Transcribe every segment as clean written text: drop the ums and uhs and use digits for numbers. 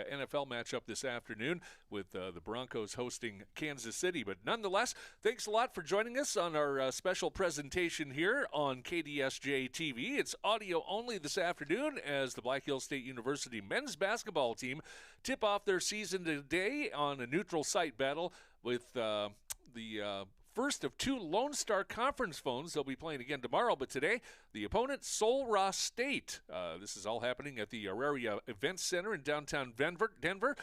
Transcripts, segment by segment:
NFL matchup this afternoon with the Broncos hosting Kansas City. But nonetheless, thanks a lot for joining us on our special presentation here on KDSJ-TV. It's audio only this afternoon as the Black Hills State University men's basketball team tip off their season today on a neutral site battle with the first of two Lone Star Conference phones. They'll be playing again tomorrow, but today, the opponent, Sul Ross State. This is all happening at the Auraria Events Center in downtown Denver.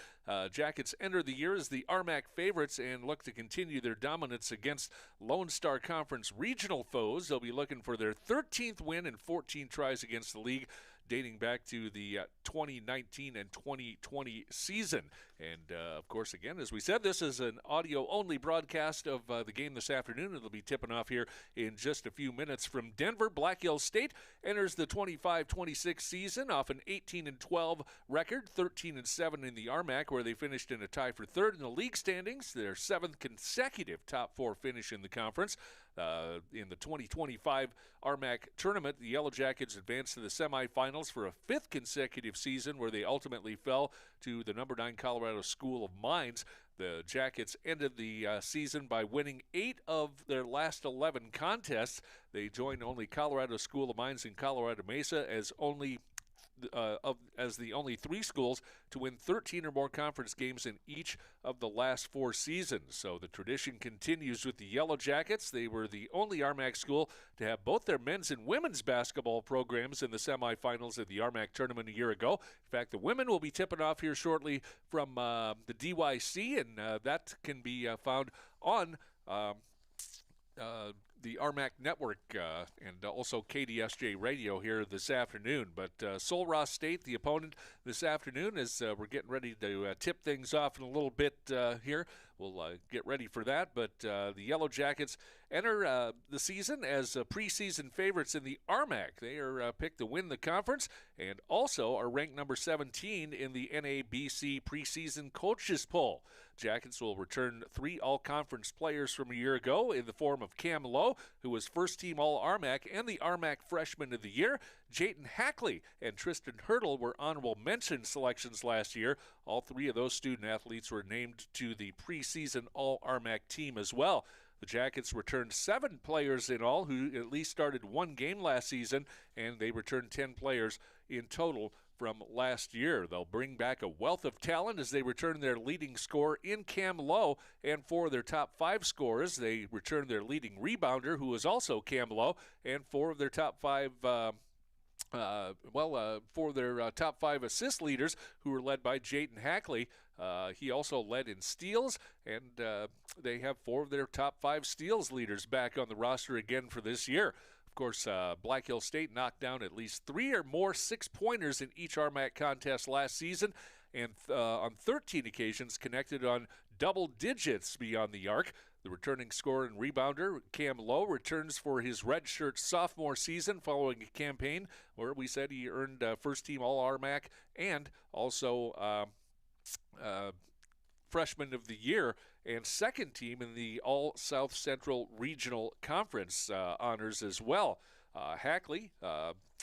Jackets enter the year as the RMAC favorites and look to continue their dominance against Lone Star Conference regional foes. They'll be looking for their 13th win and 14 tries against the league, dating back to the 2019 and 2020 season. And, of course, again, as we said, this is an audio-only broadcast of the game this afternoon. It'll be tipping off here in just a few minutes from Denver. Black Hills State enters the 25-26 season off an 18-12 record, 13-7 in the RMAC, where they finished in a tie for third in the league standings. Their seventh consecutive top four finish in the conference. In the 2025 RMAC tournament, the Yellow Jackets advanced to the semifinals for a fifth consecutive season, where they ultimately fell to the number 9 Colorado School of Mines. The Jackets ended the season by winning 8 of their last 11 contests. They joined only Colorado School of Mines and Colorado Mesa as the only 3 schools to win 13 or more conference games in each of the last 4 seasons. So the tradition continues with the Yellow Jackets. They were the only RMAC school to have both their men's and women's basketball programs in the semifinals of the RMAC tournament a year ago. In fact, the women will be tipping off here shortly from the DYC, and that can be found on the RMAC Network and also KDSJ Radio here this afternoon. But Sul Ross State, the opponent this afternoon, as we're getting ready to tip things off in a little bit here. We'll get ready for that. But the Yellow Jackets enter the season as preseason favorites in the RMAC. They are picked to win the conference and also are ranked number 17 in the NABC preseason coaches poll. Jackets will return 3 all-conference players from a year ago in the form of Cam Lowe, who was first-team All-RMAC and the RMAC Freshman of the Year. Jayton Hackley and Tristan Hurdle were honorable mention selections last year. All 3 of those student-athletes were named to the preseason All-RMAC team as well. The Jackets returned 7 players in all who at least started 1 game last season, and they returned 10 players in total from last year. They'll bring back a wealth of talent as they return their leading scorer in Cam Lowe, and 4 of their top 5 scorers. They return their leading rebounder, who is also Cam Lowe, and 4 of their top 5 for their top 5 assist leaders, who were led by Jayton Hackley. He also led in steals, and they have 4 of their top 5 steals leaders back on the roster again for this year. Of course, Black Hills State knocked down at least 3 or more 6-pointers in each RMAC contest last season, and on 13 occasions connected on double digits beyond the arc. The returning scorer and rebounder, Cam Lowe, returns for his redshirt sophomore season following a campaign where we said he earned first-team All-RMAC and also Freshman of the Year and second team in the All-South Central Regional Conference honors as well. Hackley,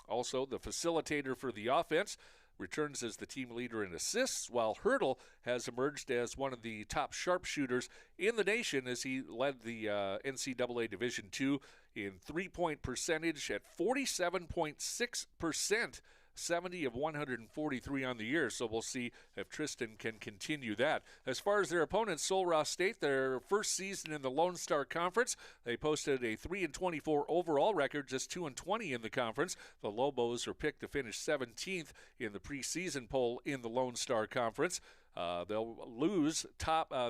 also the facilitator for the offense, returns as the team leader in assists, while Hurdle has emerged as one of the top sharpshooters in the nation as he led the NCAA Division II in three-point percentage at 47.6%. 70 of 143 on the year, so we'll see if Tristan can continue that. As far as their opponents, Sul Ross State, their first season in the Lone Star Conference, they posted a 3-24 overall record, just 2-20 in the conference. The Lobos are picked to finish 17th in the preseason poll in the Lone Star Conference. They'll lose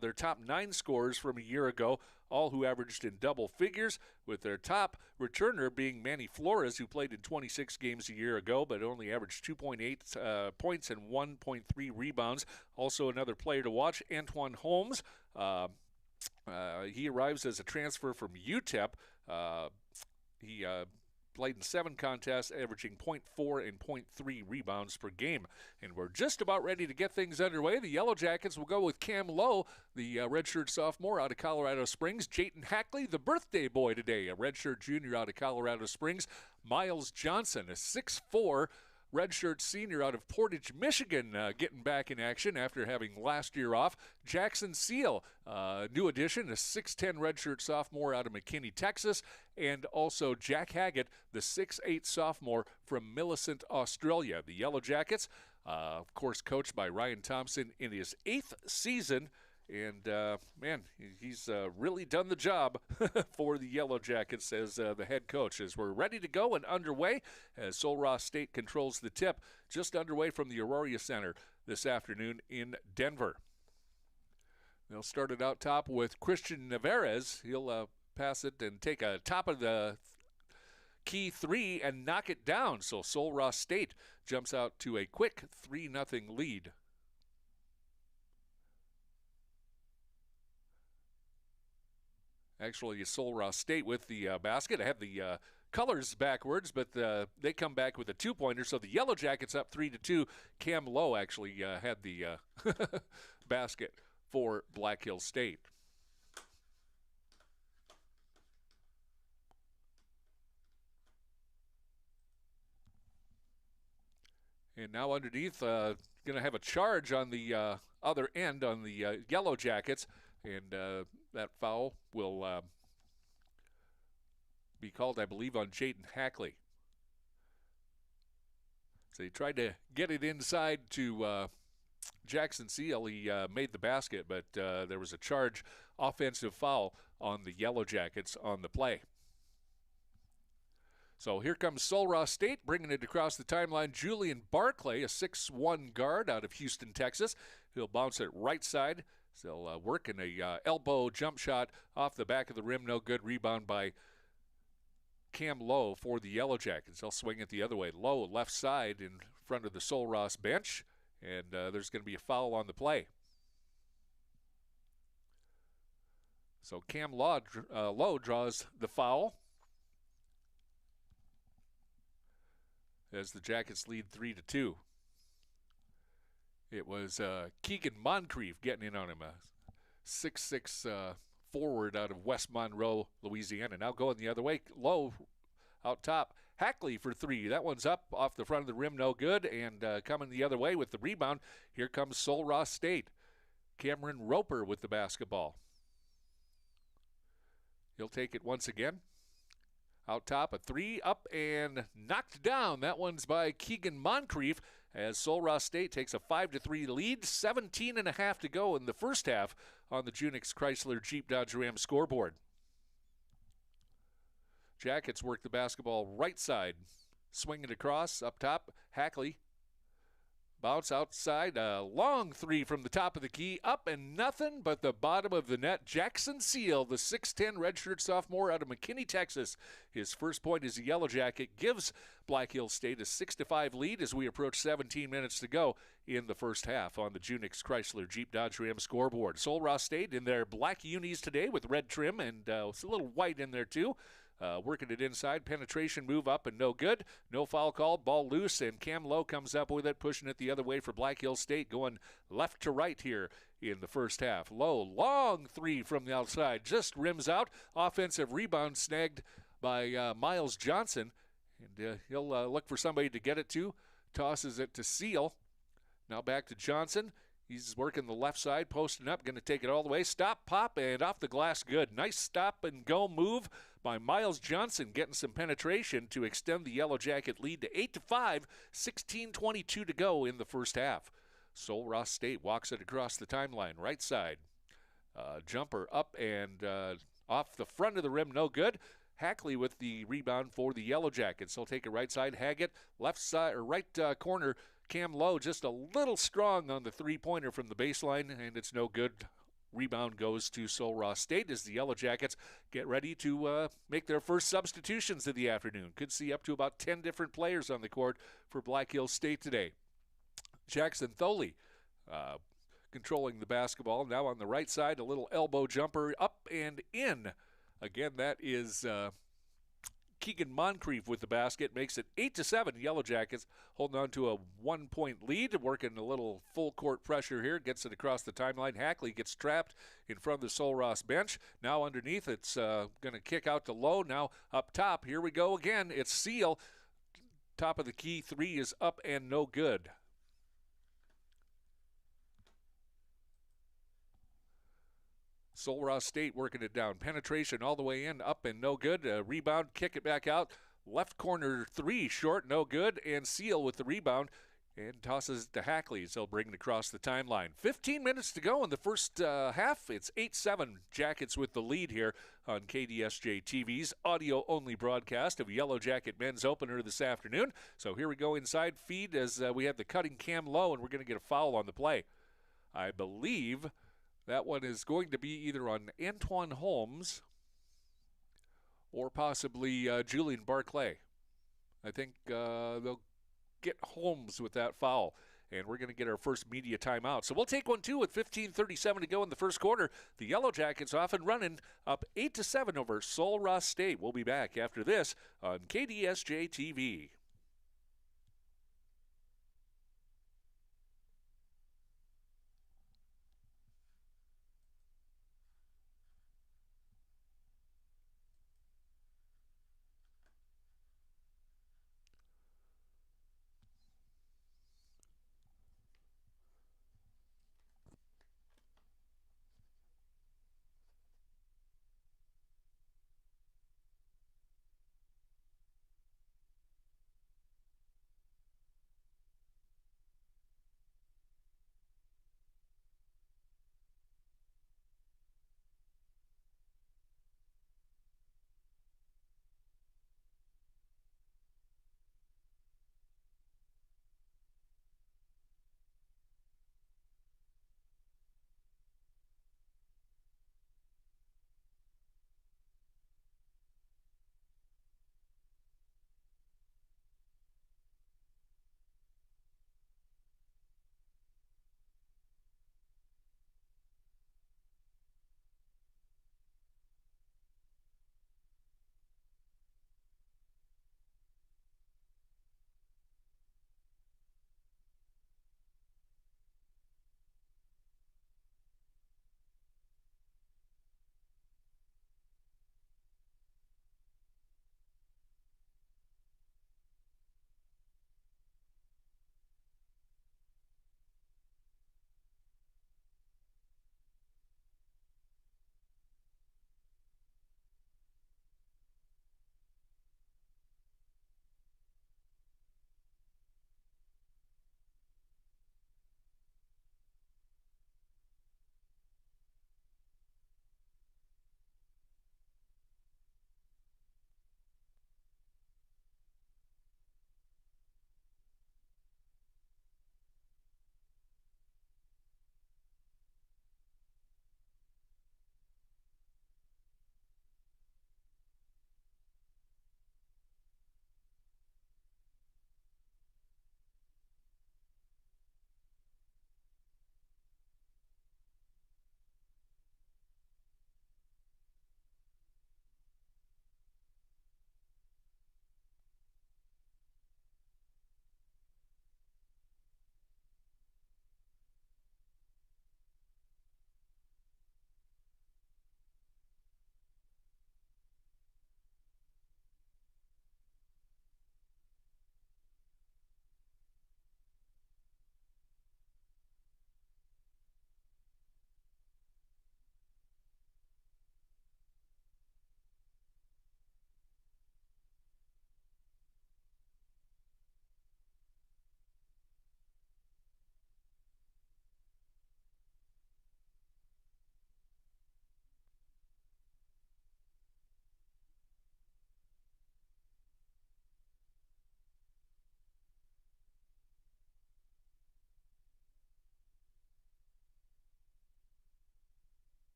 their top 9 scorers from a year ago, all who averaged in double figures, with their top returner being Manny Flores, who played in 26 games a year ago, but only averaged 2.8 points and 1.3 rebounds. Also another player to watch, Antoine Holmes. He arrives as a transfer from UTEP. He played in 7 contests, averaging 0.4 and 0.3 rebounds per game. And we're just about ready to get things underway. The Yellow Jackets will go with Cam Lowe, the redshirt sophomore out of Colorado Springs. Jayton Hackley, the birthday boy today, a redshirt junior out of Colorado Springs. Miles Johnson, a 6'4", redshirt senior out of Portage, Michigan, getting back in action after having last year off. Jackson Seal, new addition, a 6'10 redshirt sophomore out of McKinney, Texas. And also Jack Haggett, the 6'8 sophomore from Millicent, Australia. The Yellow Jackets, of course, coached by Ryan Thompson in his 8th season. And, man, he's really done the job for the Yellow Jackets as the head coach. As we're ready to go and underway, as Sul Ross State controls the tip, just underway from the Aurora Center this afternoon in Denver. They'll start it out top with Christian Navarez. He'll pass it and take a top of the key three and knock it down. So Sul Ross State jumps out to a quick 3-0 lead. Actually, Sul Ross State with the basket. I have the colors backwards, but they come back with a 2-pointer. So the Yellow Jackets up 3-2. Cam Lowe actually had the basket for Black Hills State. And now underneath, going to have a charge on the other end on the Yellow Jackets. And that foul will be called, I believe, on Jaden Hackley. So he tried to get it inside to Jackson Seal. He made the basket, but there was a charge offensive foul on the Yellow Jackets on the play. So here comes Sul Ross State, bringing it across the timeline. Julian Barclay, a 6'1 guard out of Houston, Texas. He'll bounce it right side. So he'll work in a elbow jump shot off the back of the rim. No good. Rebound by Cam Lowe for the Yellow Jackets. They'll swing it the other way. Lowe, left side in front of the Sul Ross bench. And there's going to be a foul on the play. So Cam Lowe draws the foul as the Jackets lead 3-2. It was Keegan Moncrief getting in on him, a 6'6 forward out of West Monroe, Louisiana. Now going the other way, Lowe out top. Hackley for three. That one's up off the front of the rim, no good. And coming the other way with the rebound, here comes Sul Ross State. Cameron Roper with the basketball. He'll take it once again. Out top, a three, up and knocked down. That one's by Keegan Moncrief as Sul Ross State takes a 5-3 lead. 17.5 to go in the first half on the Junix Chrysler Jeep Dodge Ram scoreboard. Jackets work the basketball right side. Swing it across, up top, Hackley. Bounce outside, a long three from the top of the key, up and nothing but the bottom of the net. Jackson Seal, the 6'10 redshirt sophomore out of McKinney, Texas. His first point as a Yellow Jacket gives Black Hills State a 6-5 lead as we approach 17 minutes to go in the first half on the Junix Chrysler Jeep Dodge Ram scoreboard. Sul Ross State in their black unis today with red trim and it's a little white in there too. Working it inside, penetration move up and no good. No foul called, ball loose, and Cam Lowe comes up with it, pushing it the other way for Black Hills State, going left to right here in the first half. Lowe, long three from the outside, just rims out. Offensive rebound snagged by Miles Johnson, and he'll look for somebody to get it to. Tosses it to Seal. Now back to Johnson. He's working the left side, posting up, going to take it all the way. Stop, pop, and off the glass, good. Nice stop and go move by Miles Johnson, getting some penetration to extend the Yellow Jacket lead to 8-5, 16:22 to go in the first half. Sul Ross State walks it across the timeline, right side. Jumper up and off the front of the rim, no good. Hackley with the rebound for the Yellow Jackets. He'll take it right side. Haggett, left side or right corner. Cam Lowe just a little strong on the three-pointer from the baseline, and it's no good. Rebound goes to Sul Ross State as the Yellow Jackets get ready to make their first substitutions of the afternoon. Could see up to about 10 different players on the court for Black Hills State today. Jackson Tholey controlling the basketball. Now on the right side, a little elbow jumper up and in. Again, that is Keegan Moncrief with the basket. Makes it 8-7. Yellow Jackets holding on to a 1-point lead, working a little full court pressure here. Gets it across the timeline. Hackley gets trapped in front of the Sul Ross bench. Now underneath, it's going to kick out to Lowe. Now up top, here we go again. It's Seal. top of the key. 3 is up and no good. Sul Ross State working it down. Penetration all the way in, up and no good. Rebound, kick it back out. Left corner 3, short, no good. And Seal with the rebound and tosses it to Hackley. So he'll bring it across the timeline. 15 minutes to go in the first half. It's 8-7 Jackets with the lead here on KDSJ-TV's audio-only broadcast of Yellow Jacket Men's Opener this afternoon. So here we go inside feed as we have the cutting cam low, and we're going to get a foul on the play. I believe that one is going to be either on Antoine Holmes or possibly Julian Barclay. I think they'll get Holmes with that foul, and we're going to get our first media timeout. So we'll take one, too, with 15:37 to go in the first quarter. The Yellow Jackets off and running, up 8-7 over Sul Ross State. We'll be back after this on KDSJ-TV.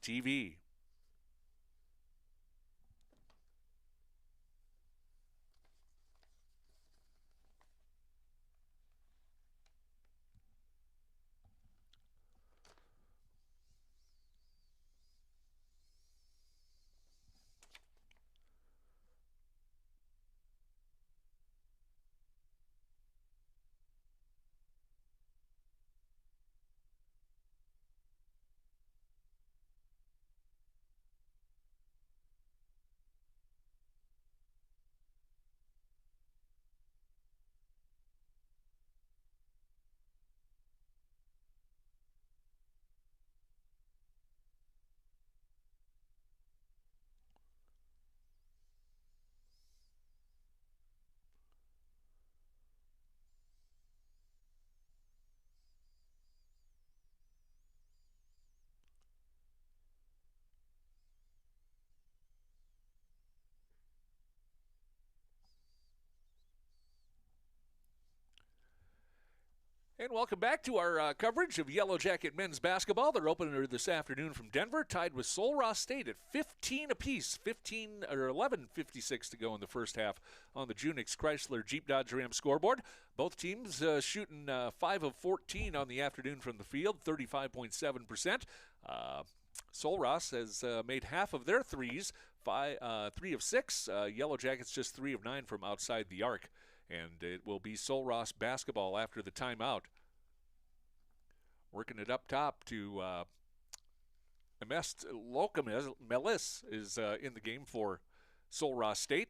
KDSJ-TV. And welcome back to our coverage of Yellow Jacket men's basketball. Their opener this afternoon from Denver, tied with Sul Ross State at 15 apiece. 11:56 to go in the first half on the Junix Chrysler Jeep Dodge Ram scoreboard. Both teams shooting 5 of 14 on the afternoon from the field, 35.7%. Sul Ross has made half of their threes, 3 of 6. Yellow Jackets just 3 of 9 from outside the arc. And it will be Sul Ross basketball after the timeout. Working it up top to Emest Melis is in the game for Sul Ross State.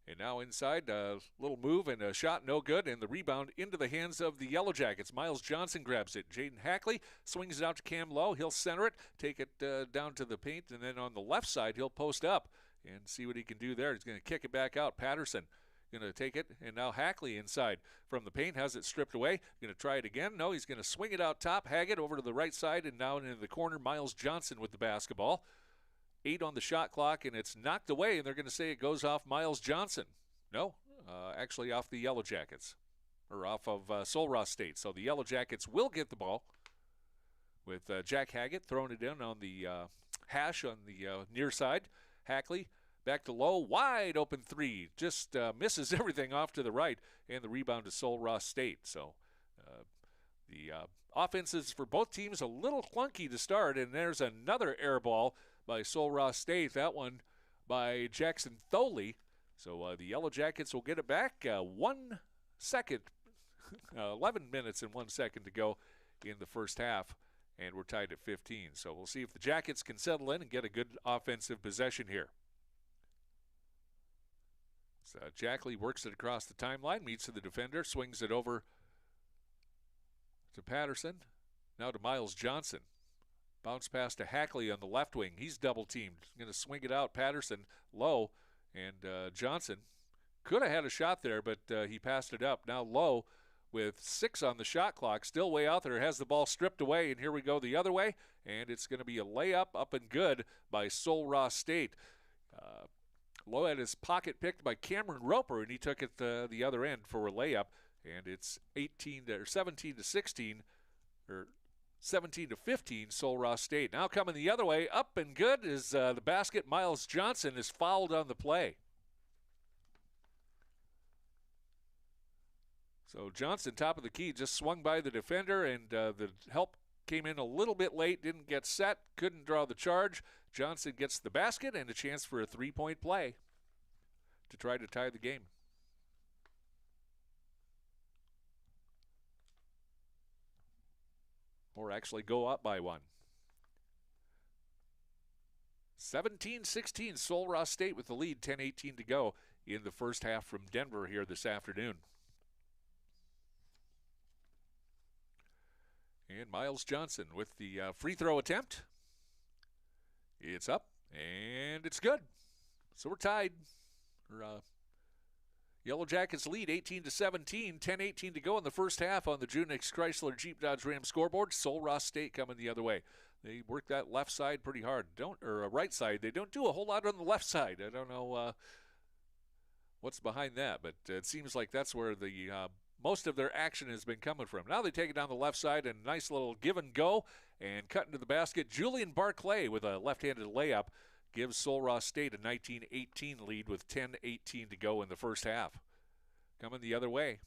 And now inside, a little move and a shot no good, and the rebound into the hands of the Yellow Jackets. Miles Johnson grabs it. Jaden Hackley swings it out to Cam Lowe. He'll center it, take it down to the paint, and then on the left side, he'll post up and see what he can do there. He's going to kick it back out. Patterson going to take it, and now Hackley inside from the paint, has it stripped away. Going to try it again. No, he's going to swing it out top. Haggett over to the right side, and down into the corner, Miles Johnson with the basketball. 8 on the shot clock, and it's knocked away, and they're going to say it goes off Miles Johnson. No, actually off the Yellow Jackets, or off of Sul Ross State. So the Yellow Jackets will get the ball with Jack Haggett throwing it in on the hash on the near side. Hackley back to Lowe, wide open three, just misses everything off to the right, and the rebound to Sul Ross State. So the offenses for both teams a little clunky to start, and there's another air ball by Sul Ross State, that one by Jackson Tholey. So the Yellow Jackets will get it back. 1 second, 11 minutes and 1 second to go in the first half, and we're tied at 15. So we'll see if the Jackets can settle in and get a good offensive possession here. So Jackley works it across the timeline, meets the defender, swings it over to Patterson. Now to Miles Johnson. Bounce pass to Hackley on the left wing. He's double teamed. Going to swing it out. Patterson low, and Johnson could have had a shot there, but he passed it up. Now Lowe with 6 on the shot clock, still way out there, has the ball stripped away, and here we go the other way, and it's going to be a layup up and good by Sul Ross State. Lowe had his pocket picked by Cameron Roper, and he took it the other end for a layup, and it's 17 to 16, or 17 to 15, Sul Ross State. Now coming the other way, up and good is the basket. Miles Johnson is fouled on the play. So Johnson, top of the key, just swung by the defender, and the help came in a little bit late, didn't get set, couldn't draw the charge. Johnson gets the basket and a chance for a three-point play to try to tie the game. Or actually go up by one. 17-16, Sul Ross State with the lead, 10-18 to go in the first half from Denver here this afternoon. And Miles Johnson with the free throw attempt. It's up, and it's good. So we're tied. Yellow Jackets lead 18-17, 10-18 to go in the first half on the Junix Chrysler Jeep Dodge Ram scoreboard. Sul Ross State coming the other way. They work that left side pretty hard. Right side. They don't do a whole lot on the left side. I don't know what's behind that, but it seems like that's where the most of their action has been coming from. Now they take it down the left side and nice little give and go and cut into the basket. Julian Barclay with a left-handed layup gives Sul Ross State a 19-18 lead with 10:18 to go in the first half. Coming the other way.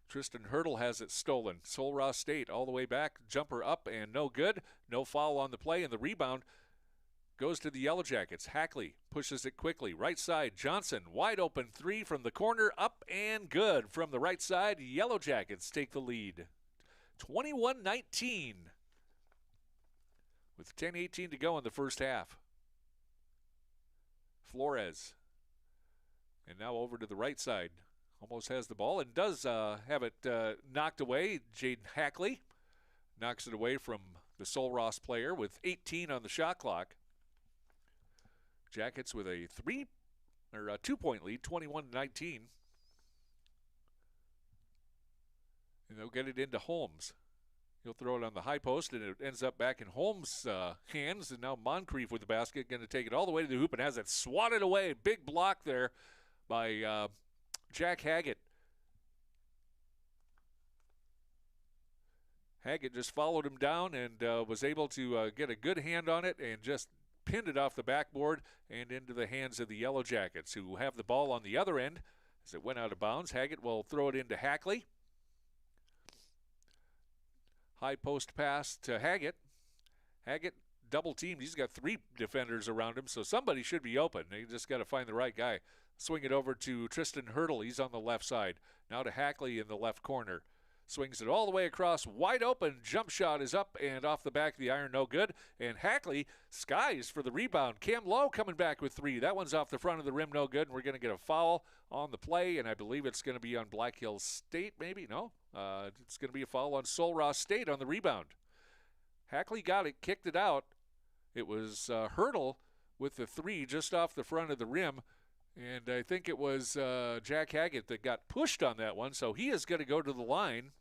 Tristan Hurdle has it stolen. Sul Ross State all the way back. Jumper up and no good. No foul on the play, and the rebound goes to the Yellow Jackets. Hackley pushes it quickly. Right side, Johnson. Wide open three from the corner. Up and good from the right side. Yellow Jackets take the lead. 21-19 with 10:18 to go in the first half. Flores. And now over to the right side. Almost has the ball and does have it knocked away. Jaden Hackley knocks it away from the Sul Ross player with 18 on the shot clock. Jackets with a 2-point lead, 21-19. And they'll get it into Holmes. He'll throw it on the high post, and it ends up back in Holmes' hands. And now Moncrief with the basket, going to take it all the way to the hoop and has it swatted away. Big block there by Jack Haggett. Haggett just followed him down and was able to get a good hand on it and just pinned it off the backboard and into the hands of the Yellow Jackets, who have the ball on the other end as it went out of bounds. Haggett will throw it into Hackley. High post pass to Haggett. Haggett double teamed. He's got 3 defenders around him, so somebody should be open. They just got to find the right guy. Swing it over to Tristan Hurdle. He's on the left side. Now to Hackley in the left corner. Swings it all the way across. Wide open. Jump shot is up and off the back of the iron. No good. And Hackley skies for the rebound. Cam Lowe coming back with 3. That one's off the front of the rim. No good. And we're going to get a foul on the play. And I believe it's going to be on Black Hills State, maybe? No. It's going to be a foul on Sul Ross State on the rebound. Hackley got it. Kicked it out. It was Hurdle with the 3 just off the front of the rim. And I think it was Jack Haggett that got pushed on that one. So he is going to go to the line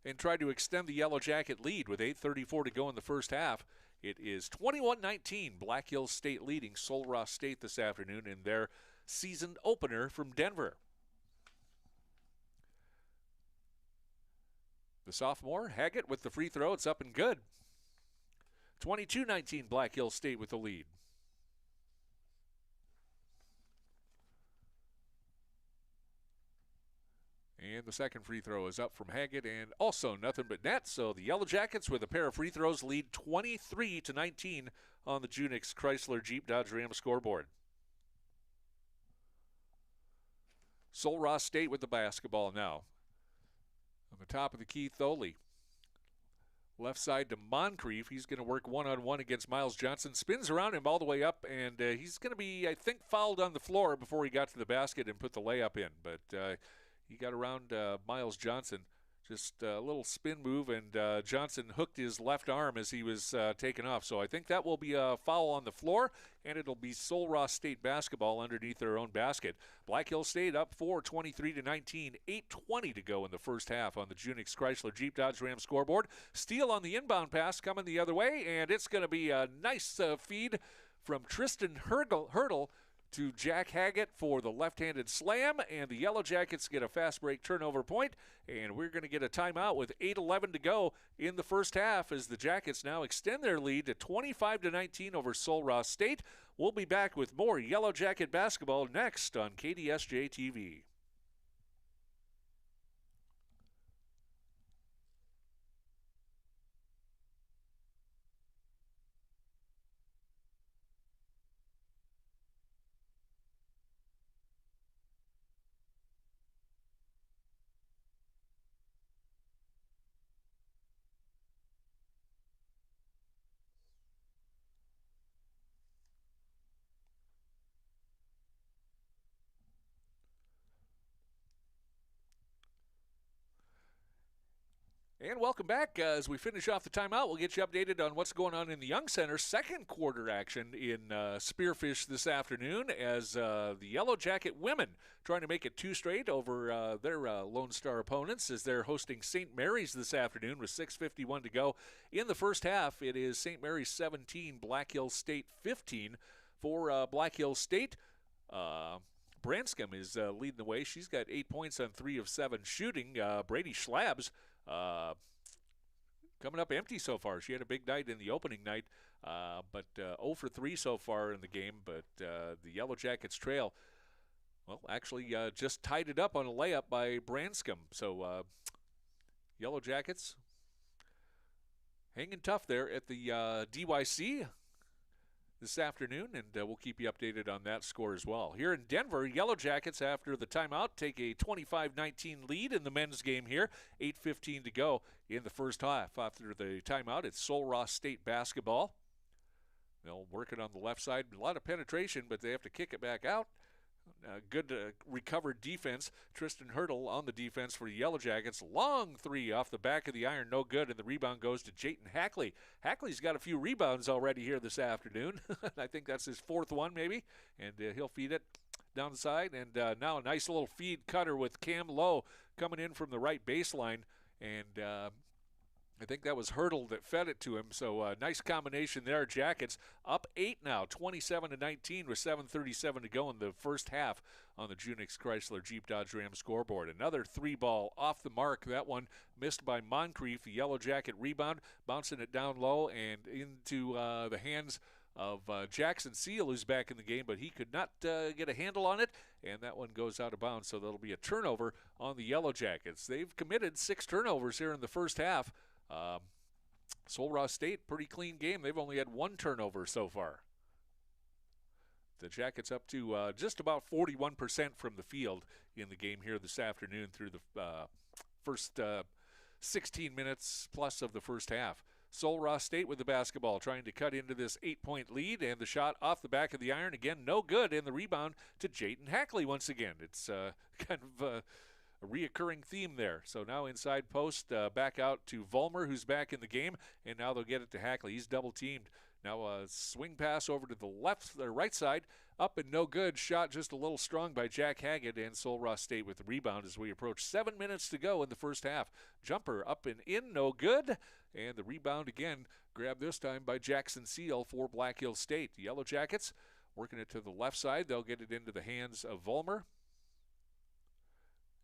and try to extend the Yellow Jacket lead with 8:34 to go in the first half. It is 21-19. Black Hills State leading Sul Ross State this afternoon in their season opener from Denver. The sophomore, Haggett with the free throw. It's up and good. 22-19, Black Hills State with the lead. And the second free throw is up from Haggett, and also nothing but net. So the Yellow Jackets with a pair of free throws lead 23-19 on the Junix Chrysler Jeep Dodge Ram scoreboard. Sul Ross State with the basketball now. On the top of the key, Tholey. Left side to Moncrief. He's going to work one-on-one against Miles Johnson. Spins around him all the way up, and he's going to be, I think, fouled on the floor before he got to the basket and put the layup in. But he got around Miles Johnson. Just a little spin move, and Johnson hooked his left arm as he was taken off. So I think that will be a foul on the floor, and it'll be Sul Ross State basketball underneath their own basket. Black Hills State up 23-19, 8:20 to go in the first half on the Junix Chrysler Jeep Dodge Ram scoreboard. Steele on the inbound pass coming the other way, and it's going to be a nice feed from Tristan Hurdle to Jack Haggett for the left-handed slam, and the Yellow Jackets get a fast break turnover point, and we're going to get a timeout with 8:11 to go in the first half as the Jackets now extend their lead to 25-19 over Sul Ross State. We'll be back with more Yellow Jacket basketball next on KDSJ-TV. And welcome back. As we finish off the timeout, we'll get you updated on what's going on in the Young Center. Second quarter action in Spearfish this afternoon as the Yellow Jacket women trying to make it 2 straight over their Lone Star opponents as they're hosting St. Mary's this afternoon with 6:51 to go. In the first half, it is St. Mary's 17, Black Hills State 15 for Black Hills State. Branscombe is leading the way. She's got 8 points on 3 of 7 shooting. Brady Schlabs coming up empty so far. She had a big night in the opening night, but 0 for 3 so far in the game. But the Yellow Jackets trail, well, actually just tied it up on a layup by Branscombe. So Yellow Jackets hanging tough there at the DYC this afternoon, and we'll keep you updated on that score as well. Here in Denver, Yellow Jackets, after the timeout, take a 25-19 lead in the men's game here. 8:15 to go in the first half. After the timeout, it's Sul Ross State basketball. They'll work it on the left side. A lot of penetration, but they have to kick it back out. Good recovered defense. Tristan Hurdle on the defense for the Yellow Jackets. Long three off the back of the iron, no good, and the rebound goes to Jayton Hackley. Hackley's got a few rebounds already here this afternoon. I think that's his 4th one maybe, and he'll feed it down the side. And now a nice little feed cutter with Cam Lowe coming in from the right baseline, and I think that was Hurdle that fed it to him. So nice combination there. Jackets up 8 now, 27-19 with 7:37 to go in the first half on the Junix Chrysler Jeep Dodge Ram scoreboard. Another 3-ball off the mark. That one missed by Moncrief. The Yellow Jacket rebound, bouncing it down low and into the hands of Jackson Seal, who's back in the game, but he could not get a handle on it, and that one goes out of bounds. So that'll be a turnover on the Yellow Jackets. They've committed 6 turnovers here in the first half. Sul Ross State, pretty clean game. They've only had 1 turnover so far. The Jackets up to just about 41% from the field in the game here this afternoon through the first 16 minutes plus of the first half. Sul Ross State with the basketball, trying to cut into this 8-point lead, and the shot off the back of the iron. Again, no good, and the rebound to Jayton Hackley once again. It's kind of a reoccurring theme there. So now inside post, back out to Vollmer, who's back in the game, and now they'll get it to Hackley. He's double-teamed. Now a swing pass over to the right side, up and no good. Shot just a little strong by Jack Haggett, and Sul Ross State with the rebound as we approach 7 minutes to go in the first half. Jumper up and in, no good, and the rebound again grabbed this time by Jackson Seal for Black Hills State. The Yellow Jackets working it to the left side. They'll get it into the hands of Vollmer.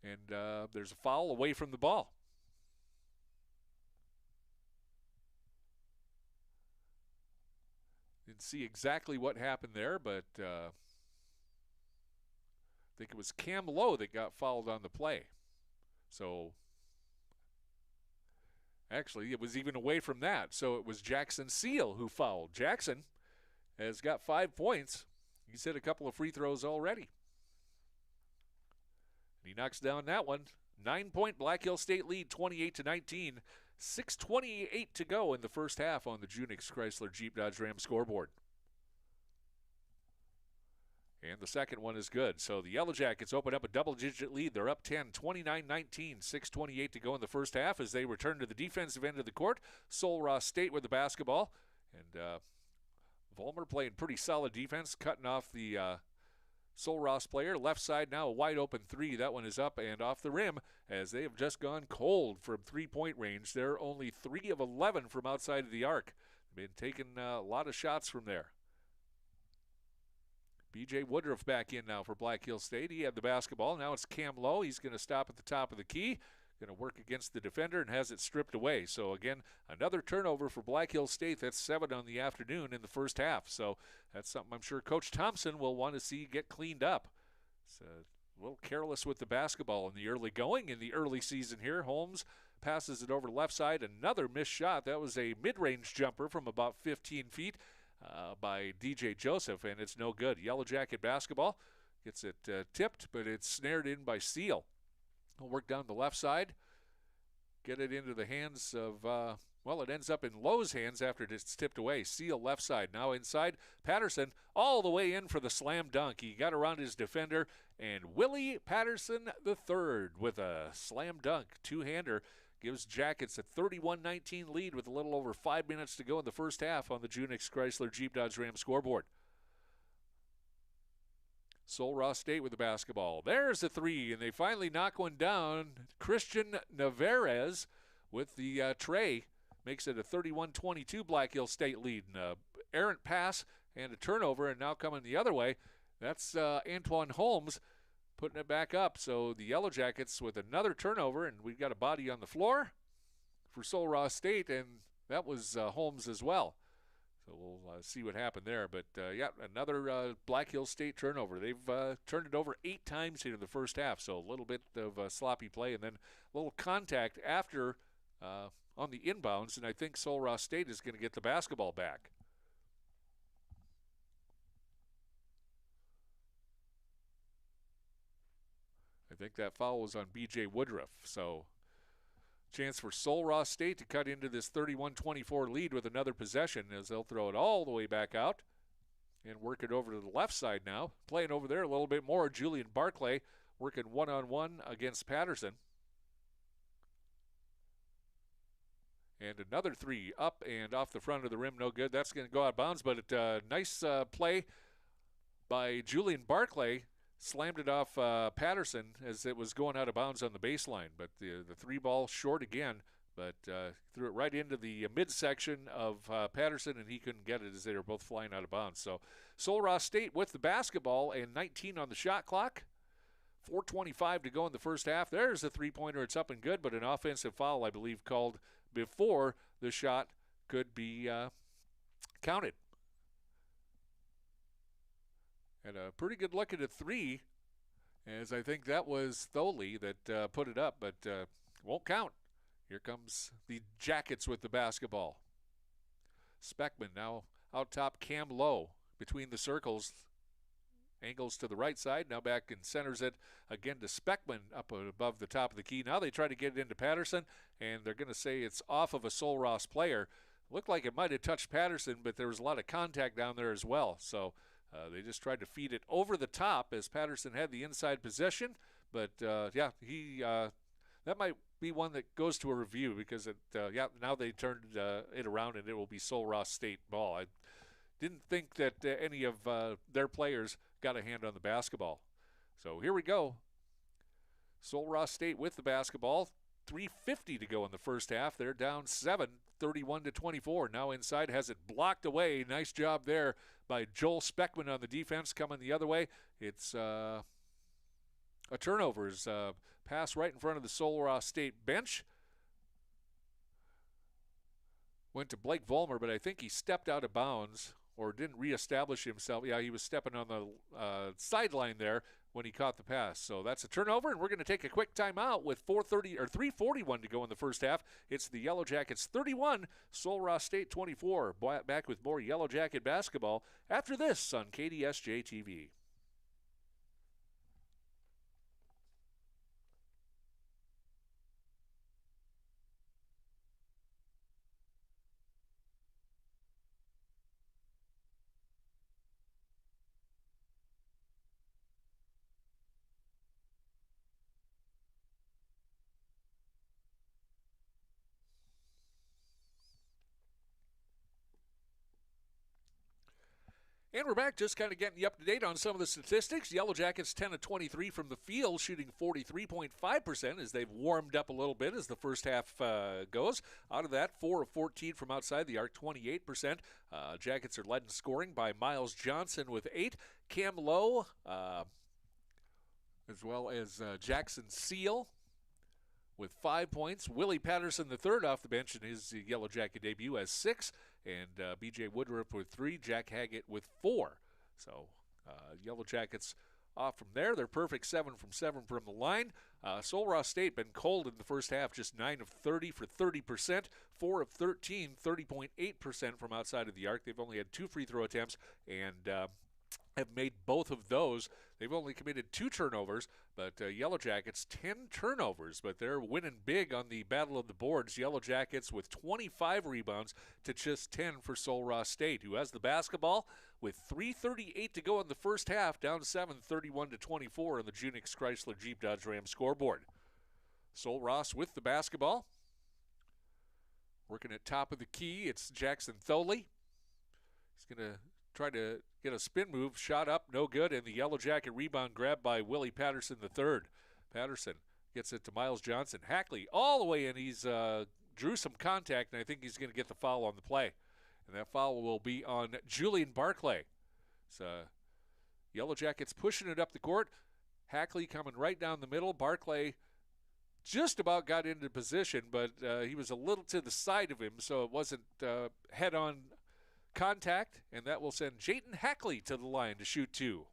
And there's a foul away from the ball. Didn't see exactly what happened there, but I think it was Cam Lowe that got fouled on the play. So actually, it was even away from that. So it was Jackson Seal who fouled. Jackson has got 5 points. He's hit a couple of free throws already. He knocks down that one. 9-point Black Hill State lead, 28-19. 6:28 to go in the first half on the Junix Chrysler Jeep Dodge Ram scoreboard. And the second one is good. So the Yellow Jackets open up a double-digit lead. They're up 10, 29-19. 6:28 to go in the first half as they return to the defensive end of the court. Sul Ross State with the basketball. And Vollmer playing pretty solid defense, cutting off the Sul Ross player. Left side now, a wide open 3. That one is up and off the rim as they have just gone cold from 3-point range. They're only 3 of 11 from outside of the arc. They've been taking a lot of shots from there. B.J. Woodruff back in now for Black Hill State. He had the basketball. Now it's Cam Lowe. He's going to stop at the top of the key. Going to work against the defender and has it stripped away. So, again, another turnover for Black Hill State. That's 7 on the afternoon in the first half. So that's something I'm sure Coach Thompson will want to see get cleaned up. It's a little careless with the basketball in the early going in the early season here. Holmes passes it over left side. Another missed shot. That was a mid-range jumper from about 15 feet by DJ Joseph, and it's no good. Yellow Jacket basketball gets it tipped, but it's snared in by Seal. We'll work down the left side, get it into the hands of, well, it ends up in Lowe's hands after it's tipped away. Seal left side. Now inside, Patterson all the way in for the slam dunk. He got around his defender, and Willie Patterson III with a slam dunk. Two-hander gives Jackets a 31-19 lead with a little over 5 minutes to go in the first half on the Junix Chrysler Jeep Dodge Ram scoreboard. Sul Ross State with the basketball. There's the 3, and they finally knock one down. Christian Navarez with the tray makes it a 31-22 Black Hill State lead. An errant pass and a turnover, and now coming the other way. That's Antoine Holmes putting it back up. So the Yellow Jackets with another turnover, and we've got a body on the floor for Sul Ross State, and that was Holmes as well. So we'll see what happened there. But, yeah, another Black Hills State turnover. They've turned it over 8 times here in the first half, so a little bit of sloppy play and then a little contact after on the inbounds, and I think Sul Ross State is going to get the basketball back. I think that foul was on B.J. Woodruff. So chance for Sul Ross State to cut into this 31-24 lead with another possession as they'll throw it all the way back out and work it over to the left side now. Playing over there a little bit more, Julian Barclay working one-on-one against Patterson. And another three up and off the front of the rim, no good. That's going to go out of bounds, but nice play by Julian Barclay. Slammed it off Patterson as it was going out of bounds on the baseline. But the three ball short again, but threw it right into the midsection of Patterson, and he couldn't get it as they were both flying out of bounds. So Sul Ross State with the basketball and 19 on the shot clock. 4:25 to go in the first half. There's a three-pointer. It's up and good, but an offensive foul, I believe, called before the shot could be counted. And a pretty good look at a three, as I think that was Tholey that put it up, but won't count. Here comes the Jackets with the basketball. Speckman now out top, Cam Lowe between the circles. Angles to the right side, now back and centers it again to Speckman up above the top of the key. Now they try to get it into Patterson, and they're going to say it's off of a Sul Ross player. Looked like it might have touched Patterson, but there was a lot of contact down there as well. So they just tried to feed it over the top as Patterson had the inside possession. But, yeah, that might be one that goes to a review because, now they turned it around and it will be Sul Ross State ball. I didn't think that any of their players got a hand on the basketball. So here we go. Sul Ross State with the basketball. 3:50 to go in the first half. They're down 7, 31-24. Now inside, has it blocked away. Nice job there by Joel Speckman on the defense. Coming the other way, it's a turnover's pass right in front of the Sul Ross State bench. Went to Blake Vollmer, but I think he stepped out of bounds or didn't reestablish himself. Yeah, he was stepping on the sideline there when he caught the pass. So that's a turnover, and we're going to take a quick timeout with 3:41 to go in the first half. It's the Yellow Jackets 31, Sul Ross State 24. Back with more Yellow Jacket basketball after this on KDSJ-TV. And we're back, just kind of getting you up to date on some of the statistics. Yellow Jackets 10 of 23 from the field, shooting 43.5% as they've warmed up a little bit as the first half goes. Out of that, 4 of 14 from outside the arc, 28%. Jackets are led in scoring by Miles Johnson with 8. Cam Lowe, as well as Jackson Seal with 5 points. Willie Patterson III off the bench in his Yellow Jacket debut has 6. And B.J. Woodruff with 3, Jack Haggett with 4. So Yellow Jackets off from there. They're perfect 7 from 7 from the line. Sul Ross State been cold in the first half, just 9 of 30 for 30%, 4 of 13, 30.8% from outside of the arc. They've only had 2 free throw attempts and have made both of those. They've only committed 2 turnovers, but Yellow Jackets 10 turnovers, but they're winning big on the battle of the boards. Yellow Jackets with 25 rebounds to just 10 for Sul Ross State, who has the basketball with 3:38 to go in the first half, down 7, 31-24 on the Junix Chrysler Jeep Dodge Ram scoreboard. Sul Ross with the basketball. Working at top of the key, it's Jackson Tholey. He's going to try to get a spin move, shot up, no good, and the Yellow Jacket rebound grabbed by Willie Patterson III. Patterson gets it to Miles Johnson. Hackley all the way in. He's drew some contact, and I think he's going to get the foul on the play. And that foul will be on Julian Barclay. So, Yellow Jackets pushing it up the court. Hackley coming right down the middle. Barclay just about got into position, but he was a little to the side of him, so it wasn't head-on contact, and that will send Jayton Hackley to the line to shoot 2.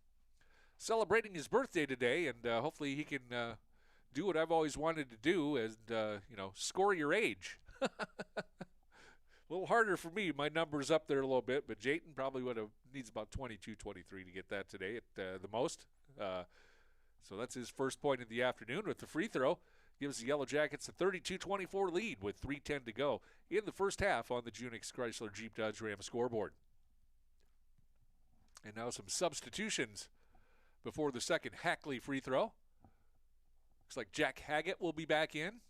Celebrating his birthday today, and hopefully he can do what I've always wanted to do, and, score your age. A little harder for me. My number's up there a little bit, but Jayton probably needs about 22, 23 to get that today at the most. So that's his first point in the afternoon with the free throw. Gives the Yellow Jackets a 32-24 lead with 3:10 to go in the first half on the Junix Chrysler Jeep Dodge Ram scoreboard. And now some substitutions before the second Hackley free throw. Looks like Jack Haggett will be back in.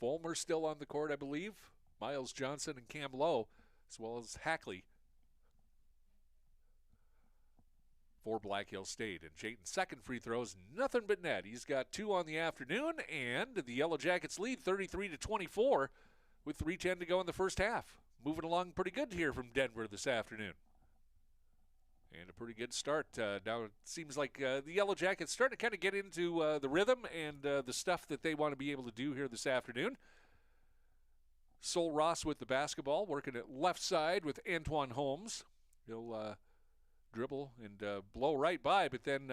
Vollmer still on the court, I believe. Miles Johnson and Cam Lowe, as well as Hackley for Black Hill State. And Jayton's second free throw is nothing but net. He's got 2 on the afternoon, and the Yellow Jackets lead 33-24 with 3:10 to go in the first half. Moving along pretty good here from Denver this afternoon. And a pretty good start. Now it seems like the Yellow Jackets starting to kind of get into the rhythm and the stuff that they want to be able to do here this afternoon. Sol Ross with the basketball, working at left side with Antoine Holmes. He'll dribble and blow right by, but then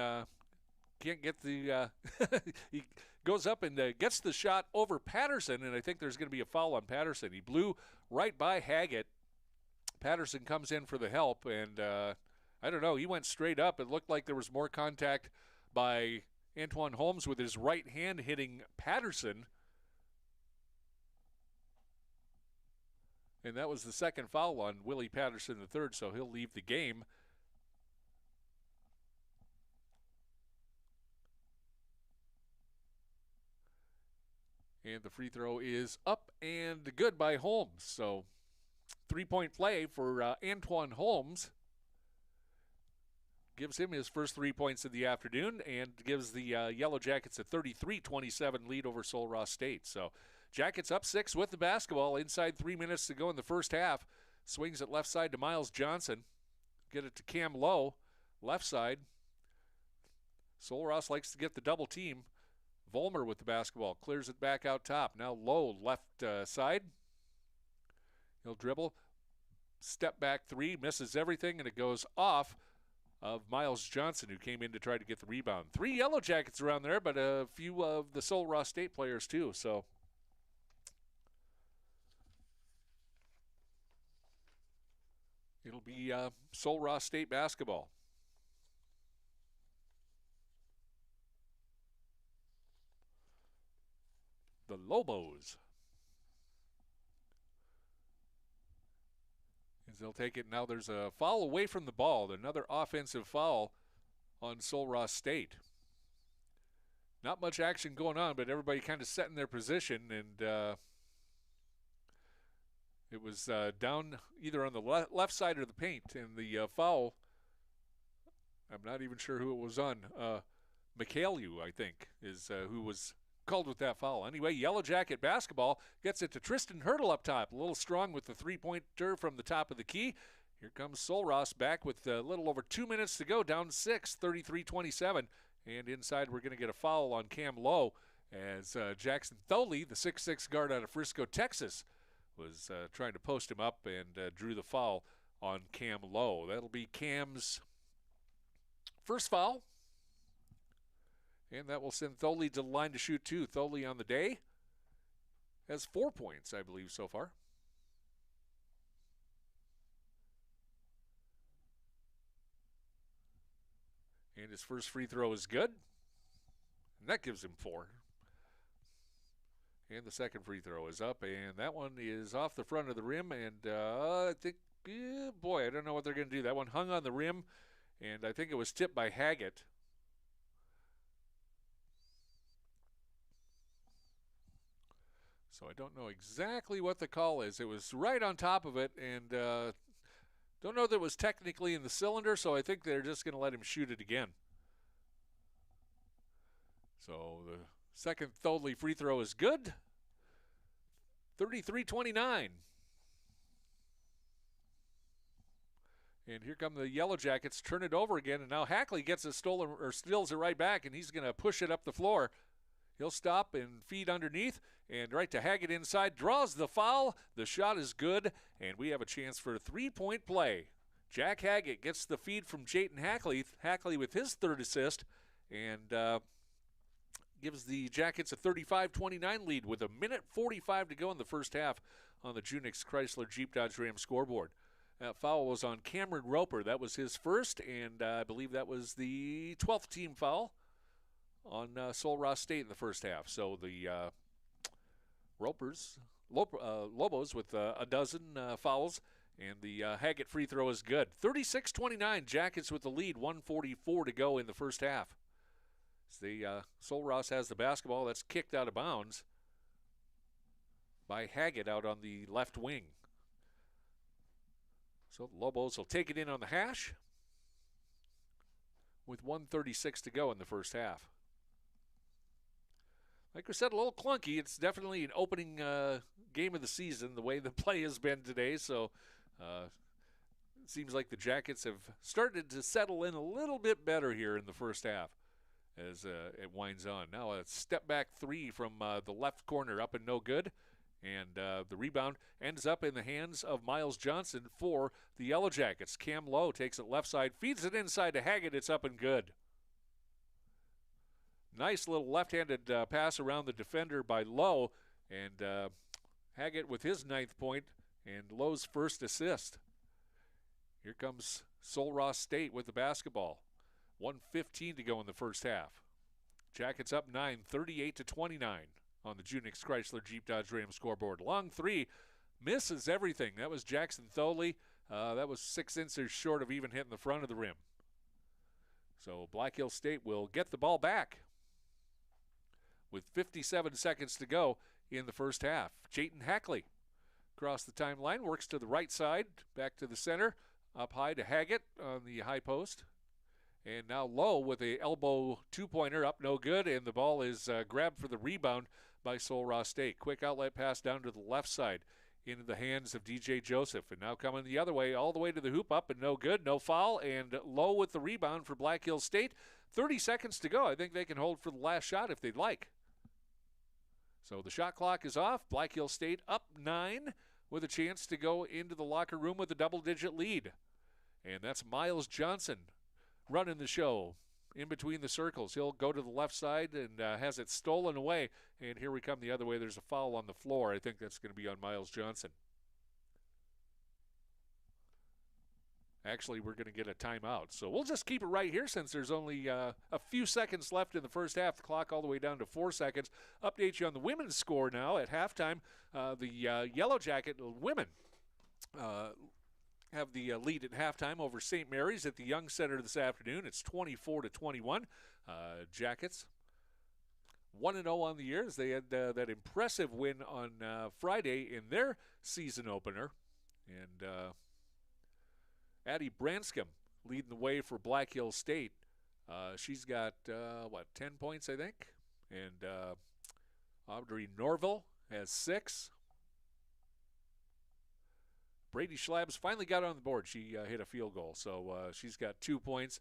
can't get the he goes up and gets the shot over Patterson, and I think there's going to be a foul on Patterson. He blew right by Haggett. Patterson comes in for the help, and I don't know, he went straight up. It looked like there was more contact by Antoine Holmes with his right hand hitting Patterson, and that was the second foul on Willie Patterson III, so he'll leave the game. And the free throw is up and good by Holmes. So 3-point play for Antoine Holmes. Gives him his first 3 points of the afternoon and gives the Yellow Jackets a 33-27 lead over Sol Ross State. So Jackets up 6 with the basketball. Inside 3 minutes to go in the first half. Swings it left side to Miles Johnson. Get it to Cam Lowe, left side. Sol Ross likes to get the double team. Vollmer with the basketball, clears it back out top. Now Lowe, left side. He'll dribble. Step back 3, misses everything, and it goes off of Miles Johnson, who came in to try to get the rebound. 3 Yellow Jackets around there, but a few of the Sol Ross State players too. So it'll be Sol Ross State basketball. The Lobos. As they'll take it now, there's a foul away from the ball. Another offensive foul on Sol Ross State. Not much action going on, but everybody kind of set in their position, and it was down either on the left side of the paint, and the foul, I'm not even sure who it was on. McHalew, I think, is who was called with that foul. Anyway, Yellow Jacket basketball gets it to Tristan Hurdle up top. A little strong with the three-pointer from the top of the key. Here comes Sol Ross back with a little over 2 minutes to go, down 6, 33-27. And inside we're going to get a foul on Cam Lowe as Jackson Tholey, the 6'6 guard out of Frisco, Texas, was trying to post him up and drew the foul on Cam Lowe. That'll be Cam's first foul. And that will send Tholey to the line to shoot 2. Tholey on the day has 4 points, I believe, so far. And his first free throw is good. And that gives him 4. And the second free throw is up. And that one is off the front of the rim. And I think, boy, I don't know what they're going to do. That one hung on the rim. And I think it was tipped by Haggett. So I don't know exactly what the call is. It was right on top of it, and don't know that it was technically in the cylinder, so I think they're just going to let him shoot it again. So the second Tholey free throw is good. 33-29. And here come the Yellow Jackets, turn it over again, and now Hackley gets it stolen or steals it right back, and he's going to push it up the floor. He'll stop and feed underneath, and right to Haggett inside, draws the foul. The shot is good, and we have a chance for a 3-point play. Jack Haggett gets the feed from Jayton Hackley. Hackley with his third assist, and gives the Jackets a 35-29 lead with 1:45 to go in the first half on the Junix Chrysler Jeep Dodge Ram scoreboard. That foul was on Cameron Roper. That was his first, and I believe that was the 12th team foul on Sul Ross State in the first half. So the Lobos with a dozen fouls, and the Haggett free throw is good. 36-29, Jackets with the lead, 1:44 to go in the first half. The Sul Ross has the basketball. That's kicked out of bounds by Haggett out on the left wing. So the Lobos will take it in on the hash with 1:36 to go in the first half. Like we said, a little clunky. It's definitely an opening game of the season, the way the play has been today. So it seems like the Jackets have started to settle in a little bit better here in the first half as it winds on. Now a step back three from the left corner, up and no good. And the rebound ends up in the hands of Miles Johnson for the Yellow Jackets. Cam Lowe takes it left side, feeds it inside to Haggett. It's up and good. Nice little left-handed pass around the defender by Lowe. And Haggett with his 9th point and Lowe's first assist. Here comes Sul Ross State with the basketball. 1:15 to go in the first half. Jackets up 9, 38-29. On the Junix Chrysler Jeep Dodge Ram scoreboard. Long three, misses everything. That was Jackson Tholey. That was 6 inches short of even hitting the front of the rim. So Black Hill State will get the ball back with 57 seconds to go in the first half. Jayton Hackley across the timeline, works to the right side, back to the center, up high to Haggett on the high post. And now Lowe with a elbow two-pointer, up no good, and the ball is grabbed for the rebound by Sul Ross State. Quick outlet pass down to the left side into the hands of DJ Joseph. And now coming the other way, all the way to the hoop, up and no good, no foul. And Lowe with the rebound for Black Hill State. 30 seconds to go. I think they can hold for the last shot if they'd like. So the shot clock is off. Black Hill State up 9 with a chance to go into the locker room with a double-digit lead. And that's Miles Johnson running the show in between the circles. He'll go to the left side and has it stolen away. And here we come the other way. There's a foul on the floor. I think that's going to be on Miles Johnson. Actually, we're going to get a timeout. So we'll just keep it right here since there's only a few seconds left in the first half. The clock all the way down to 4 seconds. Update you on the women's score now at halftime. The Yellow Jacket women have the lead at halftime over St. Mary's at the Young Center this afternoon. It's 24-21. Jackets 1-0 on the year as they had that impressive win on Friday in their season opener. And Addie Branscombe leading the way for Black Hill State. She's got, 10 points, I think. And Audrey Norville has 6. Brady Schlabs finally got on the board. She hit a field goal, so she's got 2 points.